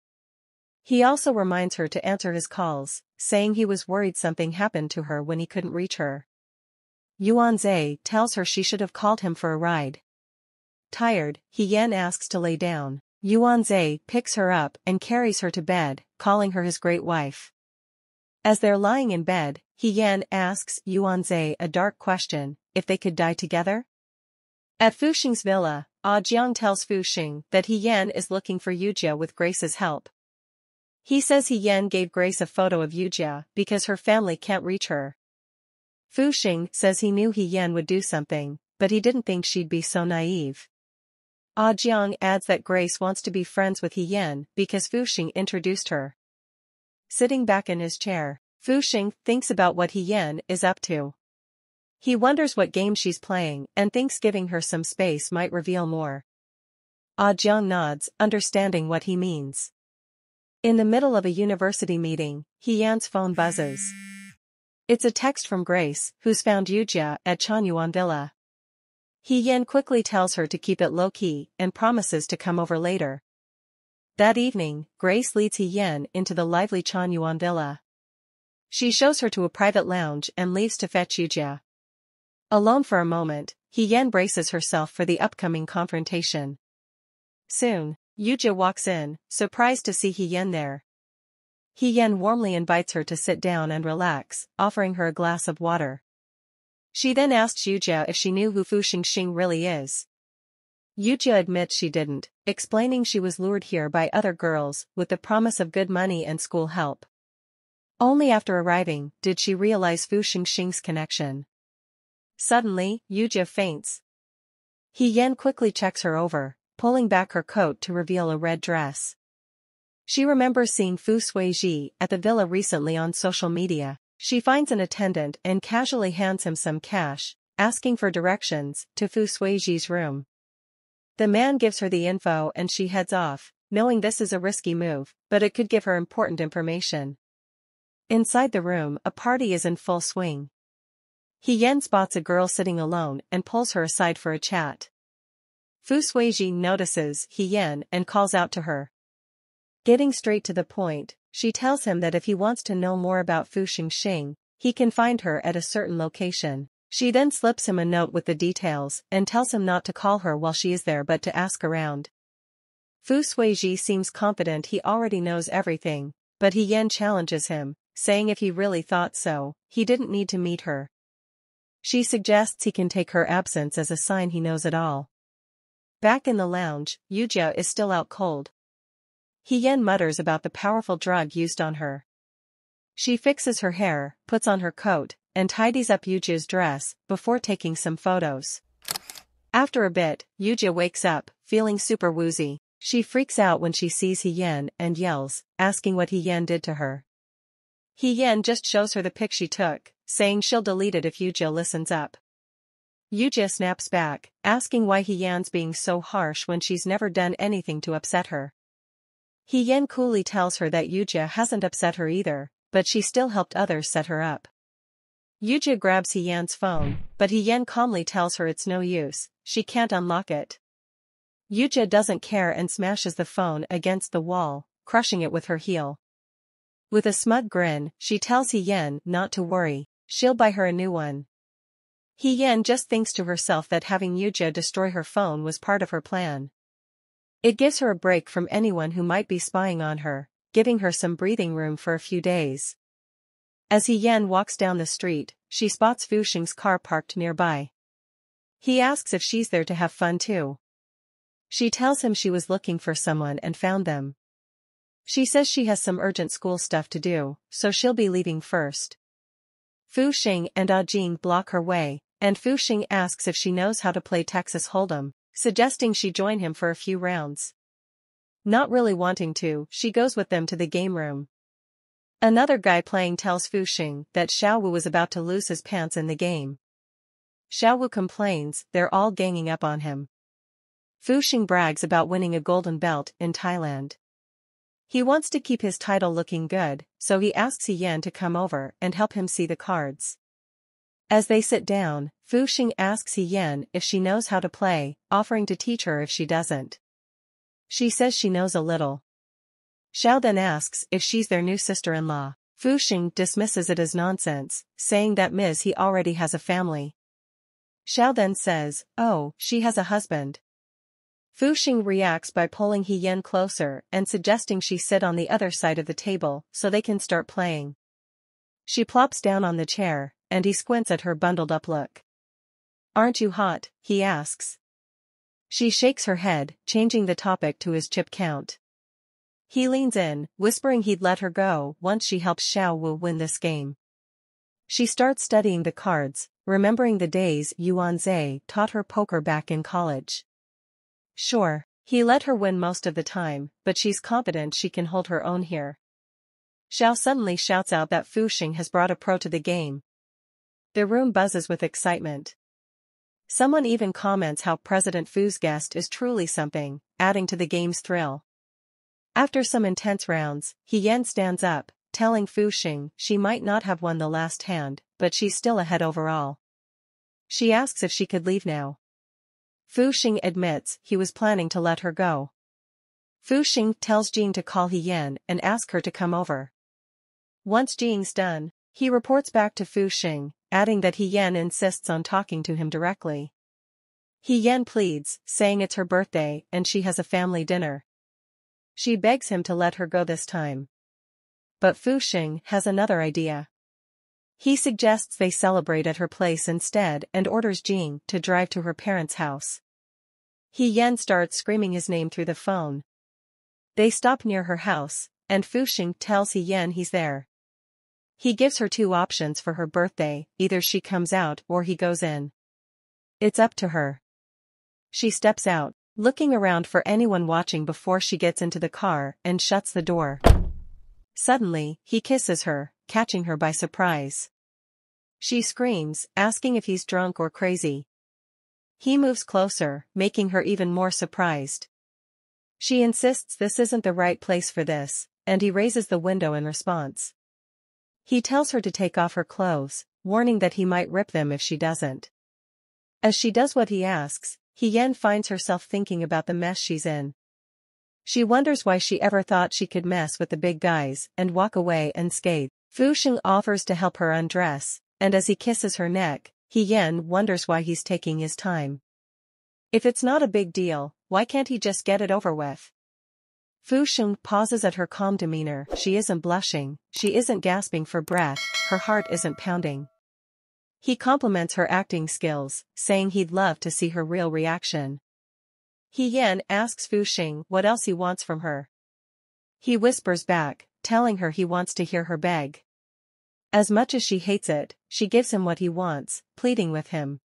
He also reminds her to answer his calls, saying he was worried something happened to her when he couldn't reach her. Yuanze tells her she should have called him for a ride. Tired, Hien asks to lay down. Yuanze picks her up and carries her to bed, calling her his great wife. As they're lying in bed, Hien asks Yuanze a dark question, if they could die together? At Fuxing's villa, Ah Jiang tells Fuxing that Hien is looking for Yujia with Grace's help. He says Hien gave Grace a photo of Yujia because her family can't reach her. Fuxing says he knew Hien would do something, but he didn't think she'd be so naive. Ah Jiang adds that Grace wants to be friends with Hien because Fuxing introduced her. Sitting back in his chair, Fuxing thinks about what Hien is up to. He wonders what game she's playing and thinks giving her some space might reveal more. Ah Jiang nods, understanding what he means. In the middle of a university meeting, Hee-yeon's phone buzzes. It's a text from Grace, who's found Yoo-ja at Chonyuan Villa. Hee-yeon quickly tells her to keep it low-key and promises to come over later. That evening, Grace leads Hee-yeon into the lively Chonyuan Villa. She shows her to a private lounge and leaves to fetch Yoo-ja. Alone for a moment, Hee-yeon braces herself for the upcoming confrontation. Soon, Yoo-ja walks in, surprised to see Hee-yeon there. Hee-yeon warmly invites her to sit down and relax, offering her a glass of water. She then asks Yoo-ja if she knew who Fu Xingxing really is. Yoo-ja admits she didn't, explaining she was lured here by other girls with the promise of good money and school help. Only after arriving did she realize Fu Xingxing's connection. Suddenly, Yoo-ja faints. Hee-yeon quickly checks her over, pulling back her coat to reveal a red dress. She remembers seeing Fu Suiji at the villa recently on social media. She finds an attendant and casually hands him some cash, asking for directions to Fu Suiji's room. The man gives her the info and she heads off, knowing this is a risky move, but it could give her important information. Inside the room, a party is in full swing. Hee-yeon spots a girl sitting alone and pulls her aside for a chat. Fu Suiji notices Hee-yeon and calls out to her. Getting straight to the point, she tells him that if he wants to know more about Fu Xingxing, he can find her at a certain location. She then slips him a note with the details and tells him not to call her while she is there but to ask around. Fu Suiji seems confident he already knows everything, but Hee-yeon challenges him, saying if he really thought so, he didn't need to meet her. She suggests he can take her absence as a sign he knows it all. Back in the lounge, Yoo-ja is still out cold. Hee-yeon mutters about the powerful drug used on her. She fixes her hair, puts on her coat, and tidies up Yoo-ja's dress before taking some photos. After a bit, Yoo-ja wakes up, feeling super woozy. She freaks out when she sees Hee-yeon and yells, asking what Hee-yeon did to her. Hee-yeon just shows her the pic she took, saying she'll delete it if Yoo-ja listens up. Yoo-ja snaps back, asking why Hee-yeon's being so harsh when she's never done anything to upset her. Hee-yeon coolly tells her that Yoo-ja hasn't upset her either, but she still helped others set her up. Yoo-ja grabs Hee-yeon's phone, but Hee-yeon calmly tells her it's no use, she can't unlock it. Yoo-ja doesn't care and smashes the phone against the wall, crushing it with her heel. With a smug grin, she tells Hee-yeon not to worry, she'll buy her a new one. Hee-yeon just thinks to herself that having Yoo-ja destroy her phone was part of her plan. It gives her a break from anyone who might be spying on her, giving her some breathing room for a few days. As Hee-yeon walks down the street, she spots Fu Xing's car parked nearby. He asks if she's there to have fun too. She tells him she was looking for someone and found them. She says she has some urgent school stuff to do, so she'll be leaving first. Fu Xing and Ah Jing block her way, and Fu Xing asks if she knows how to play Texas Hold'em, suggesting she join him for a few rounds. Not really wanting to, she goes with them to the game room. Another guy playing tells Fu Xing that Xiao Wu was about to lose his pants in the game. Xiao Wu complains they're all ganging up on him. Fu Xing brags about winning a golden belt in Thailand. He wants to keep his title looking good, so he asks Hee-yeon to come over and help him see the cards. As they sit down, Fu Xing asks Hee-yeon if she knows how to play, offering to teach her if she doesn't. She says she knows a little. Xiao then asks if she's their new sister-in-law. Fu Xing dismisses it as nonsense, saying that He already has a family. Xiao then says, oh, she has a husband. Fu Xing reacts by pulling Hee-yeon closer and suggesting she sit on the other side of the table so they can start playing. She plops down on the chair, and he squints at her bundled-up look. Aren't you hot? He asks. She shakes her head, changing the topic to his chip count. He leans in, whispering he'd let her go once she helps Xiao Wu win this game. She starts studying the cards, remembering the days Yuan Zhe taught her poker back in college. Sure, he let her win most of the time, but she's confident she can hold her own here. Xiao suddenly shouts out that Fu Xing has brought a pro to the game. The room buzzes with excitement. Someone even comments how President Fu's guest is truly something, adding to the game's thrill. After some intense rounds, He Yan stands up, telling Fu Xing she might not have won the last hand, but she's still ahead overall. She asks if she could leave now. Fu Xing admits he was planning to let her go. Fu Xing tells Jing to call He Yan and ask her to come over. Once Jing's done, he reports back to Fu Xing, adding that He Yan insists on talking to him directly. He Yan pleads, saying it's her birthday and she has a family dinner. She begs him to let her go this time. But Fu Xing has another idea. He suggests they celebrate at her place instead and orders Jing to drive to her parents' house. He Yan starts screaming his name through the phone. They stop near her house, and Fu Xing tells He Yan he's there. He gives her two options for her birthday, either she comes out or he goes in. It's up to her. She steps out, looking around for anyone watching before she gets into the car and shuts the door. Suddenly, he kisses her, catching her by surprise. She screams, asking if he's drunk or crazy. He moves closer, making her even more surprised. She insists this isn't the right place for this, and he raises the window in response. He tells her to take off her clothes, warning that he might rip them if she doesn't. As she does what he asks, He Yan finds herself thinking about the mess she's in. She wonders why she ever thought she could mess with the big guys and walk away unscathed. Fu Xing offers to help her undress, and as he kisses her neck, He Yan wonders why he's taking his time. If it's not a big deal, why can't he just get it over with? Fu Xing pauses at her calm demeanor. She isn't blushing, she isn't gasping for breath, her heart isn't pounding. He compliments her acting skills, saying he'd love to see her real reaction. He Yan asks Fu Xing what else he wants from her. He whispers back, telling her he wants to hear her beg. As much as she hates it, she gives him what he wants, pleading with him.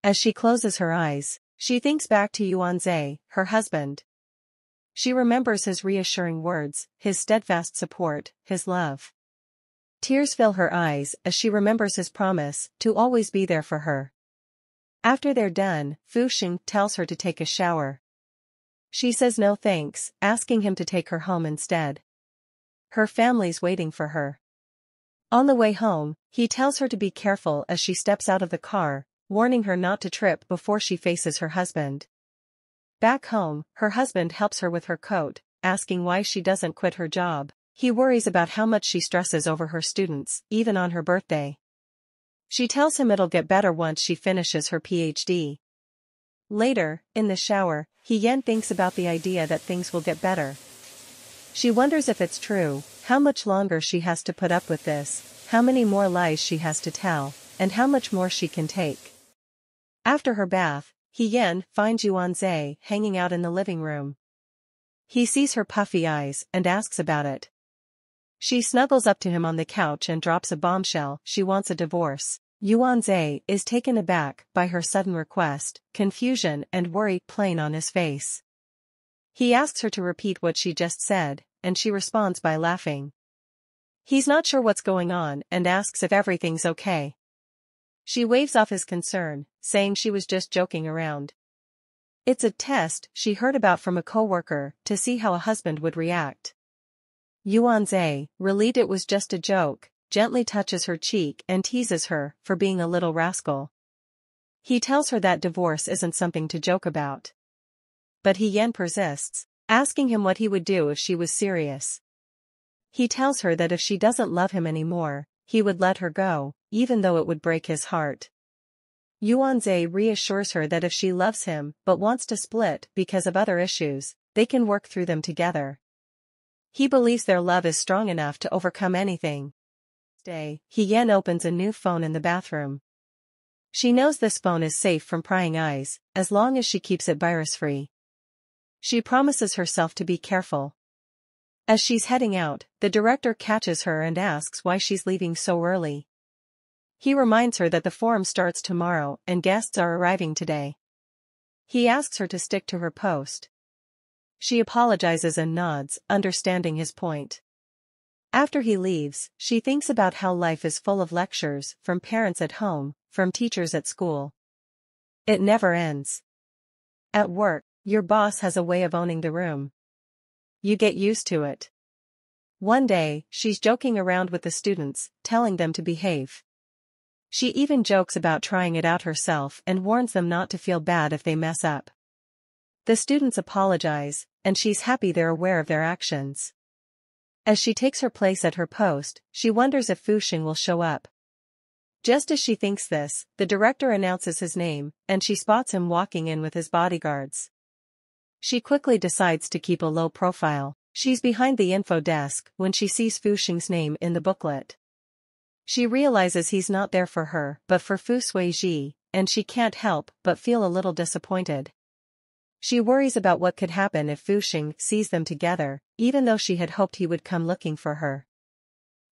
As she closes her eyes, she thinks back to Yuanzhe, her husband. She remembers his reassuring words, his steadfast support, his love. Tears fill her eyes as she remembers his promise to always be there for her. After they're done, Fu Xing tells her to take a shower. She says no thanks, asking him to take her home instead. Her family's waiting for her. On the way home, he tells her to be careful as she steps out of the car, warning her not to trip before she faces her husband. Back home, her husband helps her with her coat, asking why she doesn't quit her job. He worries about how much she stresses over her students, even on her birthday. She tells him it'll get better once she finishes her PhD. Later, in the shower, He Yan thinks about the idea that things will get better. She wonders if it's true, how much longer she has to put up with this, how many more lies she has to tell, and how much more she can take. After her bath, He Yan finds Yuanzhe hanging out in the living room. He sees her puffy eyes and asks about it. She snuggles up to him on the couch and drops a bombshell. She wants a divorce. Yuanzhe is taken aback by her sudden request, confusion and worry plain on his face. He asks her to repeat what she just said, and she responds by laughing. He's not sure what's going on and asks if everything's okay. She waves off his concern, saying she was just joking around. It's a test she heard about from a coworker to see how a husband would react. Yuanzhe, relieved it was just a joke, gently touches her cheek and teases her for being a little rascal. He tells her that divorce isn't something to joke about. But He Yan persists, asking him what he would do if she was serious. He tells her that if she doesn't love him anymore, he would let her go, even though it would break his heart. Yuanzhe reassures her that if she loves him but wants to split because of other issues, they can work through them together. He believes their love is strong enough to overcome anything. Next day, He Yan opens a new phone in the bathroom. She knows this phone is safe from prying eyes, as long as she keeps it virus-free. She promises herself to be careful. As she's heading out, the director catches her and asks why she's leaving so early. He reminds her that the forum starts tomorrow and guests are arriving today. He asks her to stick to her post. She apologizes and nods, understanding his point. After he leaves, she thinks about how life is full of lectures, from parents at home, from teachers at school. It never ends. At work, your boss has a way of owning the room. You get used to it. One day, she's joking around with the students, telling them to behave. She even jokes about trying it out herself and warns them not to feel bad if they mess up. The students apologize, and she's happy they're aware of their actions. As she takes her place at her post, she wonders if Fuxing will show up. Just as she thinks this, the director announces his name, and she spots him walking in with his bodyguards. She quickly decides to keep a low profile. She's behind the info desk when she sees Fuxing's name in the booklet. She realizes he's not there for her but for Fu Suizhi, and she can't help but feel a little disappointed. She worries about what could happen if Fuxing sees them together, even though she had hoped he would come looking for her.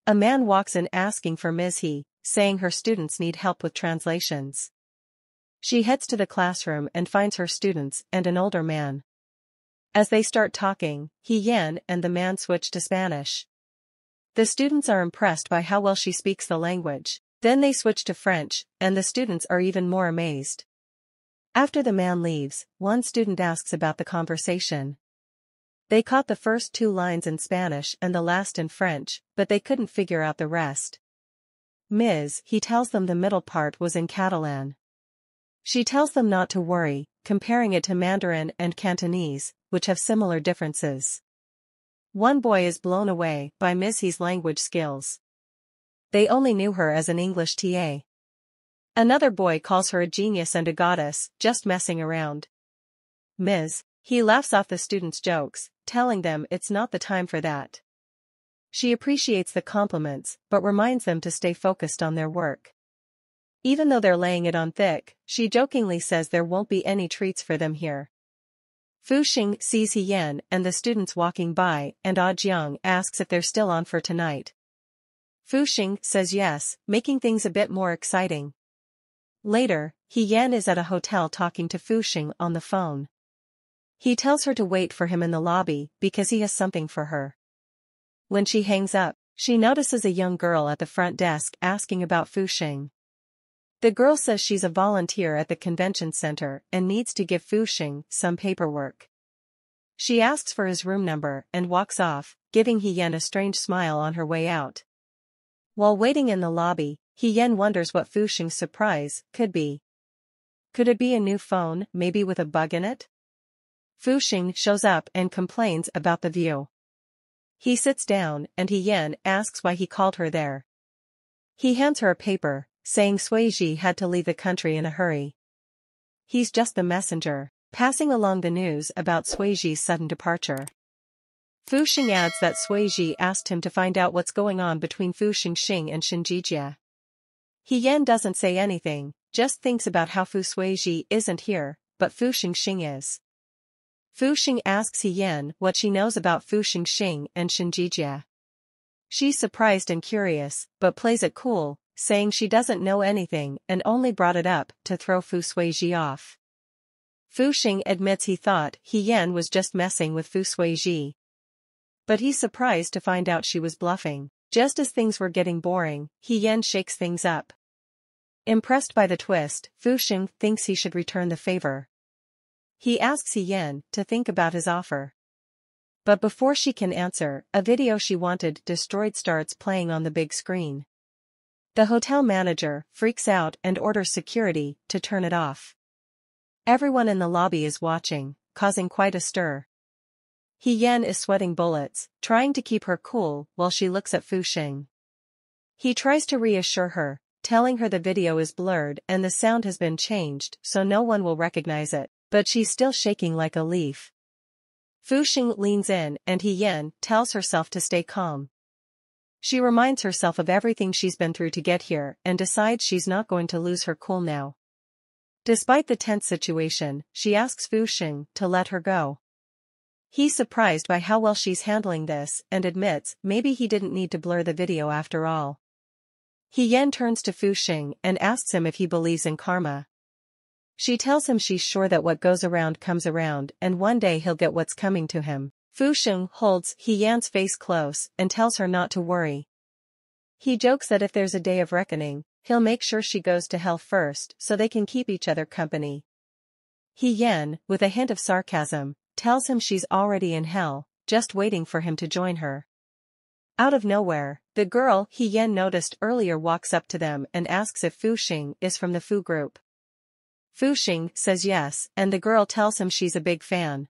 A man walks in asking for Ms. He, saying her students need help with translations. She heads to the classroom and finds her students and an older man. As they start talking, He Yan and the man switch to Spanish. The students are impressed by how well she speaks the language. Then they switch to French, and the students are even more amazed. After the man leaves, one student asks about the conversation. They caught the first 2 lines in Spanish and the last in French, but they couldn't figure out the rest. Ms. He tells them the middle part was in Catalan. She tells them not to worry, comparing it to Mandarin and Cantonese, which have similar differences. One boy is blown away by Ms. He's language skills. They only knew her as an English TA. Another boy calls her a genius and a goddess, just messing around. Ms. He laughs off the students' jokes, telling them it's not the time for that. She appreciates the compliments, but reminds them to stay focused on their work. Even though they're laying it on thick, she jokingly says there won't be any treats for them here. Fuxing sees He Yan and the students walking by, and Ah Jiang asks if they're still on for tonight. Fuxing says yes, making things a bit more exciting. Later, He Yan is at a hotel talking to Fuxing on the phone. He tells her to wait for him in the lobby because he has something for her. When she hangs up, she notices a young girl at the front desk asking about Fuxing. The girl says she's a volunteer at the convention center and needs to give Fuxing some paperwork. She asks for his room number and walks off, giving He Yan a strange smile on her way out. While waiting in the lobby, He Yan wonders what Fuxing's surprise could be. Could it be a new phone, maybe with a bug in it? Fuxing shows up and complains about the view. He sits down and He Yan asks why he called her there. He hands her a paper, saying Suizhi had to leave the country in a hurry. He's just the messenger, passing along the news about Suizhi's sudden departure. Fuxing adds that Suizhi asked him to find out what's going on between Fuxing and Shinjijia. He Yan doesn't say anything, just thinks about how Fu Suizhi isn't here, but Fuxing is. Fuxing asks He Yan what she knows about Fuxing and Shinjijia. She's surprised and curious, but plays it cool, saying she doesn't know anything and only brought it up to throw Fu Suizhi off. Fuxing admits he thought He Yan was just messing with Fu Suizhi. But he's surprised to find out she was bluffing. Just as things were getting boring, He Yan shakes things up. Impressed by the twist, Fuxing thinks he should return the favor. He asks He Yan to think about his offer. But before she can answer, a video she wanted destroyed starts playing on the big screen. The hotel manager freaks out and orders security to turn it off. Everyone in the lobby is watching, causing quite a stir. He Yan is sweating bullets, trying to keep her cool while she looks at Fuxing. He tries to reassure her, telling her the video is blurred and the sound has been changed so no one will recognize it, but she's still shaking like a leaf. Fuxing leans in and He Yan tells herself to stay calm. She reminds herself of everything she's been through to get here and decides she's not going to lose her cool now. Despite the tense situation, she asks Fuxing to let her go. He's surprised by how well she's handling this and admits maybe he didn't need to blur the video after all. He Yan turns to Fuxing and asks him if he believes in karma. She tells him she's sure that what goes around comes around and one day he'll get what's coming to him. Fuxing holds He Yan's face close and tells her not to worry. He jokes that if there's a day of reckoning, he'll make sure she goes to hell first so they can keep each other company. He Yan, with a hint of sarcasm, tells him she's already in hell, just waiting for him to join her. Out of nowhere, the girl He Yan noticed earlier walks up to them and asks if Fu Xing is from the Fu group. Fu Xing says yes, and the girl tells him she's a big fan.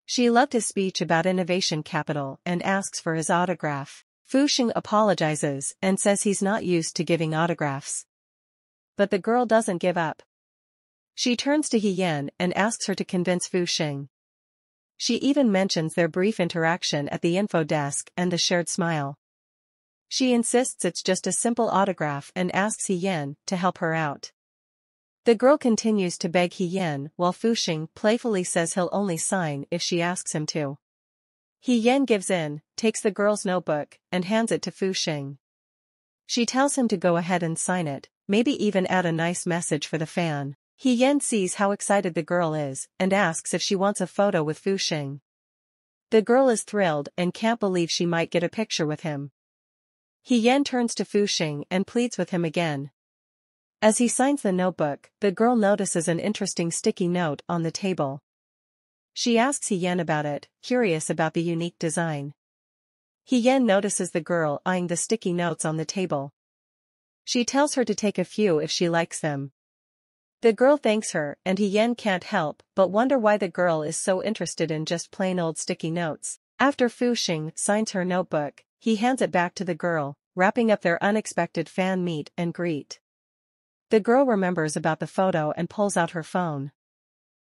She loved his speech about innovation capital and asks for his autograph. Fu Xing apologizes and says he's not used to giving autographs. But the girl doesn't give up. She turns to He Yan and asks her to convince Fu Xing. She even mentions their brief interaction at the info desk and the shared smile. She insists it's just a simple autograph and asks He Yan to help her out. The girl continues to beg He Yan while Fu Xing playfully says he'll only sign if she asks him to. He Yan gives in, takes the girl's notebook, and hands it to Fu Xing. She tells him to go ahead and sign it, maybe even add a nice message for the fan. He Yan sees how excited the girl is and asks if she wants a photo with Fu Xing. The girl is thrilled and can't believe she might get a picture with him. He Yan turns to Fu Xing and pleads with him again. As he signs the notebook, the girl notices an interesting sticky note on the table. She asks He Yan about it, curious about the unique design. He Yan notices the girl eyeing the sticky notes on the table. She tells her to take a few if she likes them. The girl thanks her and He Yan can't help but wonder why the girl is so interested in just plain old sticky notes. After Fu Xing signs her notebook, he hands it back to the girl, wrapping up their unexpected fan meet and greet. The girl remembers about the photo and pulls out her phone.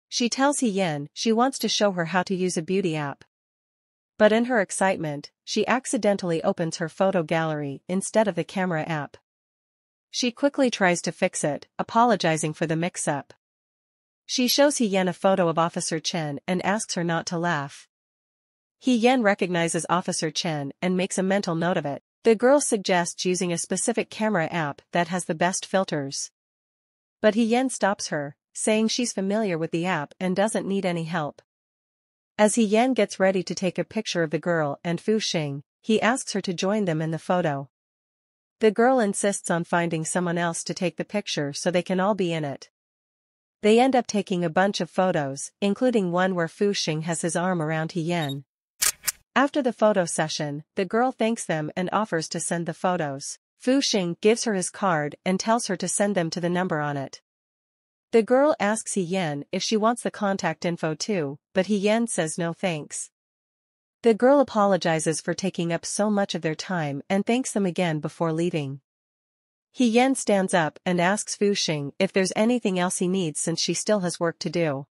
She tells He Yan she wants to show her how to use a beauty app. But in her excitement, she accidentally opens her photo gallery instead of the camera app. She quickly tries to fix it, apologizing for the mix-up. She shows He Yan a photo of Officer Chen and asks her not to laugh. He Yan recognizes Officer Chen and makes a mental note of it. The girl suggests using a specific camera app that has the best filters. But He Yan stops her, saying she's familiar with the app and doesn't need any help. As He Yan gets ready to take a picture of the girl and Fu Xing, he asks her to join them in the photo. The girl insists on finding someone else to take the picture so they can all be in it. They end up taking a bunch of photos, including one where Fu Xing has his arm around He Yan. After the photo session, the girl thanks them and offers to send the photos. Fu Xing gives her his card and tells her to send them to the number on it. The girl asks He Yan if she wants the contact info too, but He Yan says no thanks. The girl apologizes for taking up so much of their time and thanks them again before leaving. He Yan stands up and asks Fu Xing if there's anything else he needs since she still has work to do.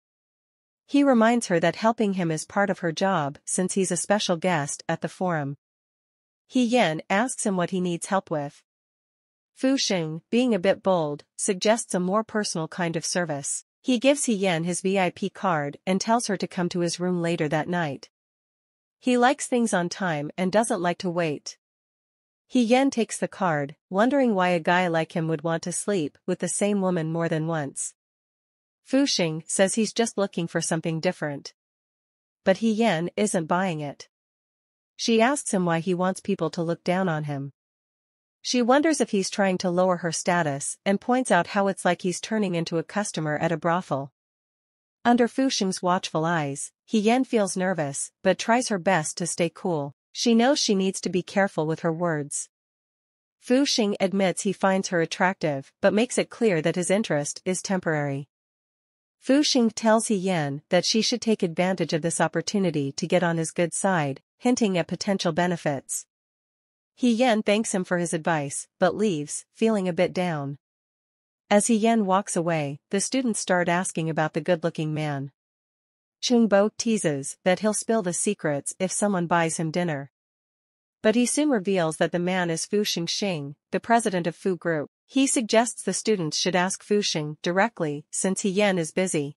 He reminds her that helping him is part of her job since he's a special guest at the forum. He Yan asks him what he needs help with. Fu Xing, being a bit bold, suggests a more personal kind of service. He gives He Yan his VIP card and tells her to come to his room later that night. He likes things on time and doesn't like to wait. He Yan takes the card, wondering why a guy like him would want to sleep with the same woman more than once. Fu Xing says he's just looking for something different. But He Yan isn't buying it. She asks him why he wants people to look down on him. She wonders if he's trying to lower her status and points out how it's like he's turning into a customer at a brothel. Under Fu Xing's watchful eyes, He Yan feels nervous but tries her best to stay cool. She knows she needs to be careful with her words. Fu Xing admits he finds her attractive but makes it clear that his interest is temporary. Fu Xing tells He Yan that she should take advantage of this opportunity to get on his good side, hinting at potential benefits. He Yan thanks him for his advice, but leaves, feeling a bit down. As He Yan walks away, the students start asking about the good-looking man. Chung Bo teases that he'll spill the secrets if someone buys him dinner. But he soon reveals that the man is Fu Xing, the president of Fu Group. He suggests the students should ask Fu Xing directly, since He Yan is busy.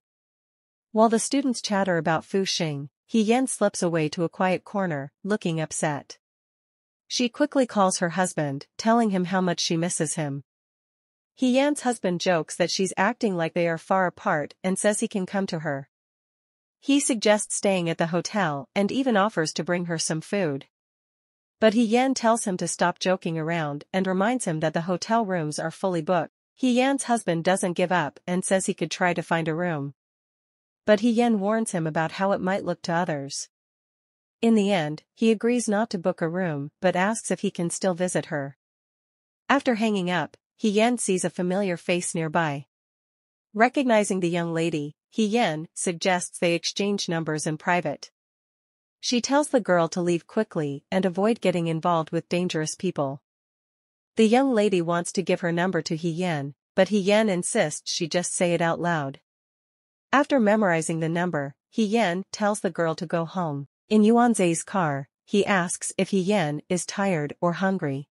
While the students chatter about Fu Xing, He Yan slips away to a quiet corner, looking upset. She quickly calls her husband, telling him how much she misses him. He Yan's husband jokes that she's acting like they are far apart and says he can come to her. He suggests staying at the hotel and even offers to bring her some food. But He Yan tells him to stop joking around and reminds him that the hotel rooms are fully booked. He Yan's husband doesn't give up and says he could try to find a room. But He Yan warns him about how it might look to others. In the end, he agrees not to book a room but asks if he can still visit her. After hanging up, Hye-yeon sees a familiar face nearby. Recognizing the young lady, Hye-yeon suggests they exchange numbers in private. She tells the girl to leave quickly and avoid getting involved with dangerous people. The young lady wants to give her number to Hye-yeon, but Hye-yeon insists she just say it out loud. After memorizing the number, Hye-yeon tells the girl to go home. In Yuanze's car, he asks if Hye-yeon is tired or hungry.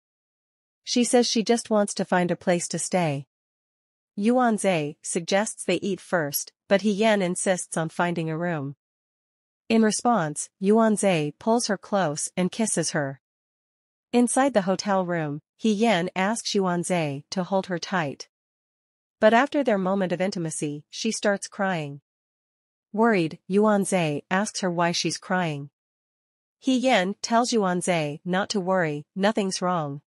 She says she just wants to find a place to stay. Yuanze suggests they eat first, but Hye-yeon insists on finding a room. In response, Yuanze pulls her close and kisses her. Inside the hotel room, Hye-yeon asks Yuanze to hold her tight. But after their moment of intimacy, she starts crying. Worried, Yuanze asks her why she's crying. Hye-yeon tells Yuanze not to worry, nothing's wrong.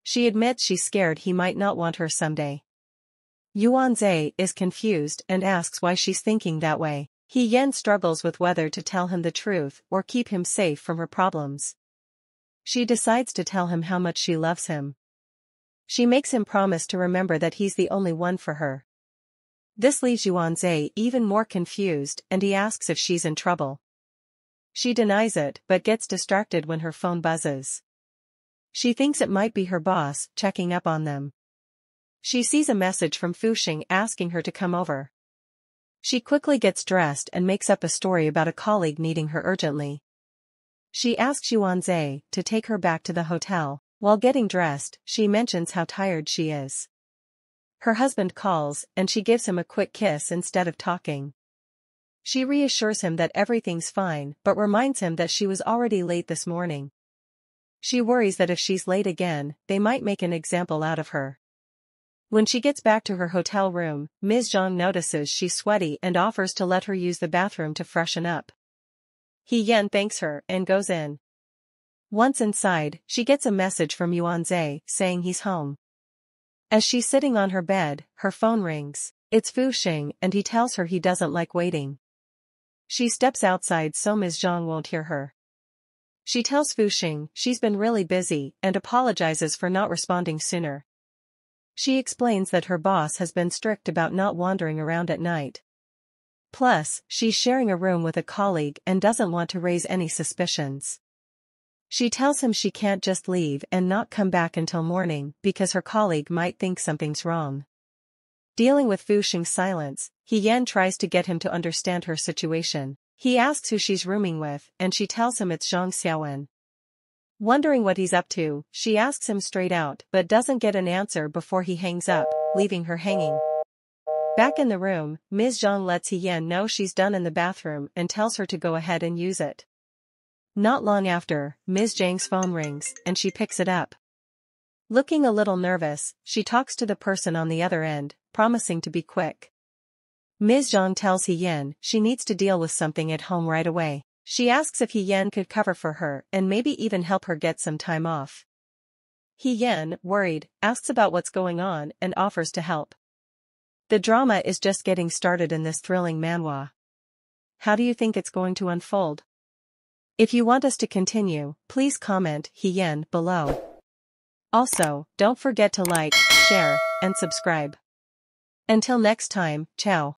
She admits she's scared he might not want her someday. Yuanze is confused and asks why she's thinking that way. Hye-yeon struggles with whether to tell him the truth or keep him safe from her problems. She decides to tell him how much she loves him. She makes him promise to remember that he's the only one for her. This leaves Yuanze even more confused and he asks if she's in trouble. She denies it but gets distracted when her phone buzzes. She thinks it might be her boss checking up on them. She sees a message from Fuxing asking her to come over. She quickly gets dressed and makes up a story about a colleague needing her urgently. She asks Yuanze to take her back to the hotel. While getting dressed, she mentions how tired she is. Her husband calls and she gives him a quick kiss instead of talking. She reassures him that everything's fine but reminds him that she was already late this morning. She worries that if she's late again, they might make an example out of her. When she gets back to her hotel room, Ms. Zhang notices she's sweaty and offers to let her use the bathroom to freshen up. Hye-yeon thanks her and goes in. Once inside, she gets a message from Yuanze saying he's home. As she's sitting on her bed, her phone rings. It's Fuxing and he tells her he doesn't like waiting. She steps outside so Ms. Zhang won't hear her. She tells Fuxing she's been really busy and apologizes for not responding sooner. She explains that her boss has been strict about not wandering around at night. Plus, she's sharing a room with a colleague and doesn't want to raise any suspicions. She tells him she can't just leave and not come back until morning because her colleague might think something's wrong. Dealing with Fuxing's silence, Hye-yeon tries to get him to understand her situation. He asks who she's rooming with and she tells him it's Zhang Xiaowen. Wondering what he's up to, she asks him straight out but doesn't get an answer before he hangs up, leaving her hanging. Back in the room, Ms. Zhang lets Hye-yeon know she's done in the bathroom and tells her to go ahead and use it. Not long after, Ms. Zhang's phone rings and she picks it up. Looking a little nervous, she talks to the person on the other end, promising to be quick. Ms. Zhang tells Hye-yeon she needs to deal with something at home right away. She asks if Hye-yeon could cover for her and maybe even help her get some time off. Hye-yeon, worried, asks about what's going on and offers to help. The drama is just getting started in this thrilling manhwa. How do you think it's going to unfold? If you want us to continue, please comment Hye-yeon below. Also, don't forget to like, share, and subscribe. Until next time, ciao.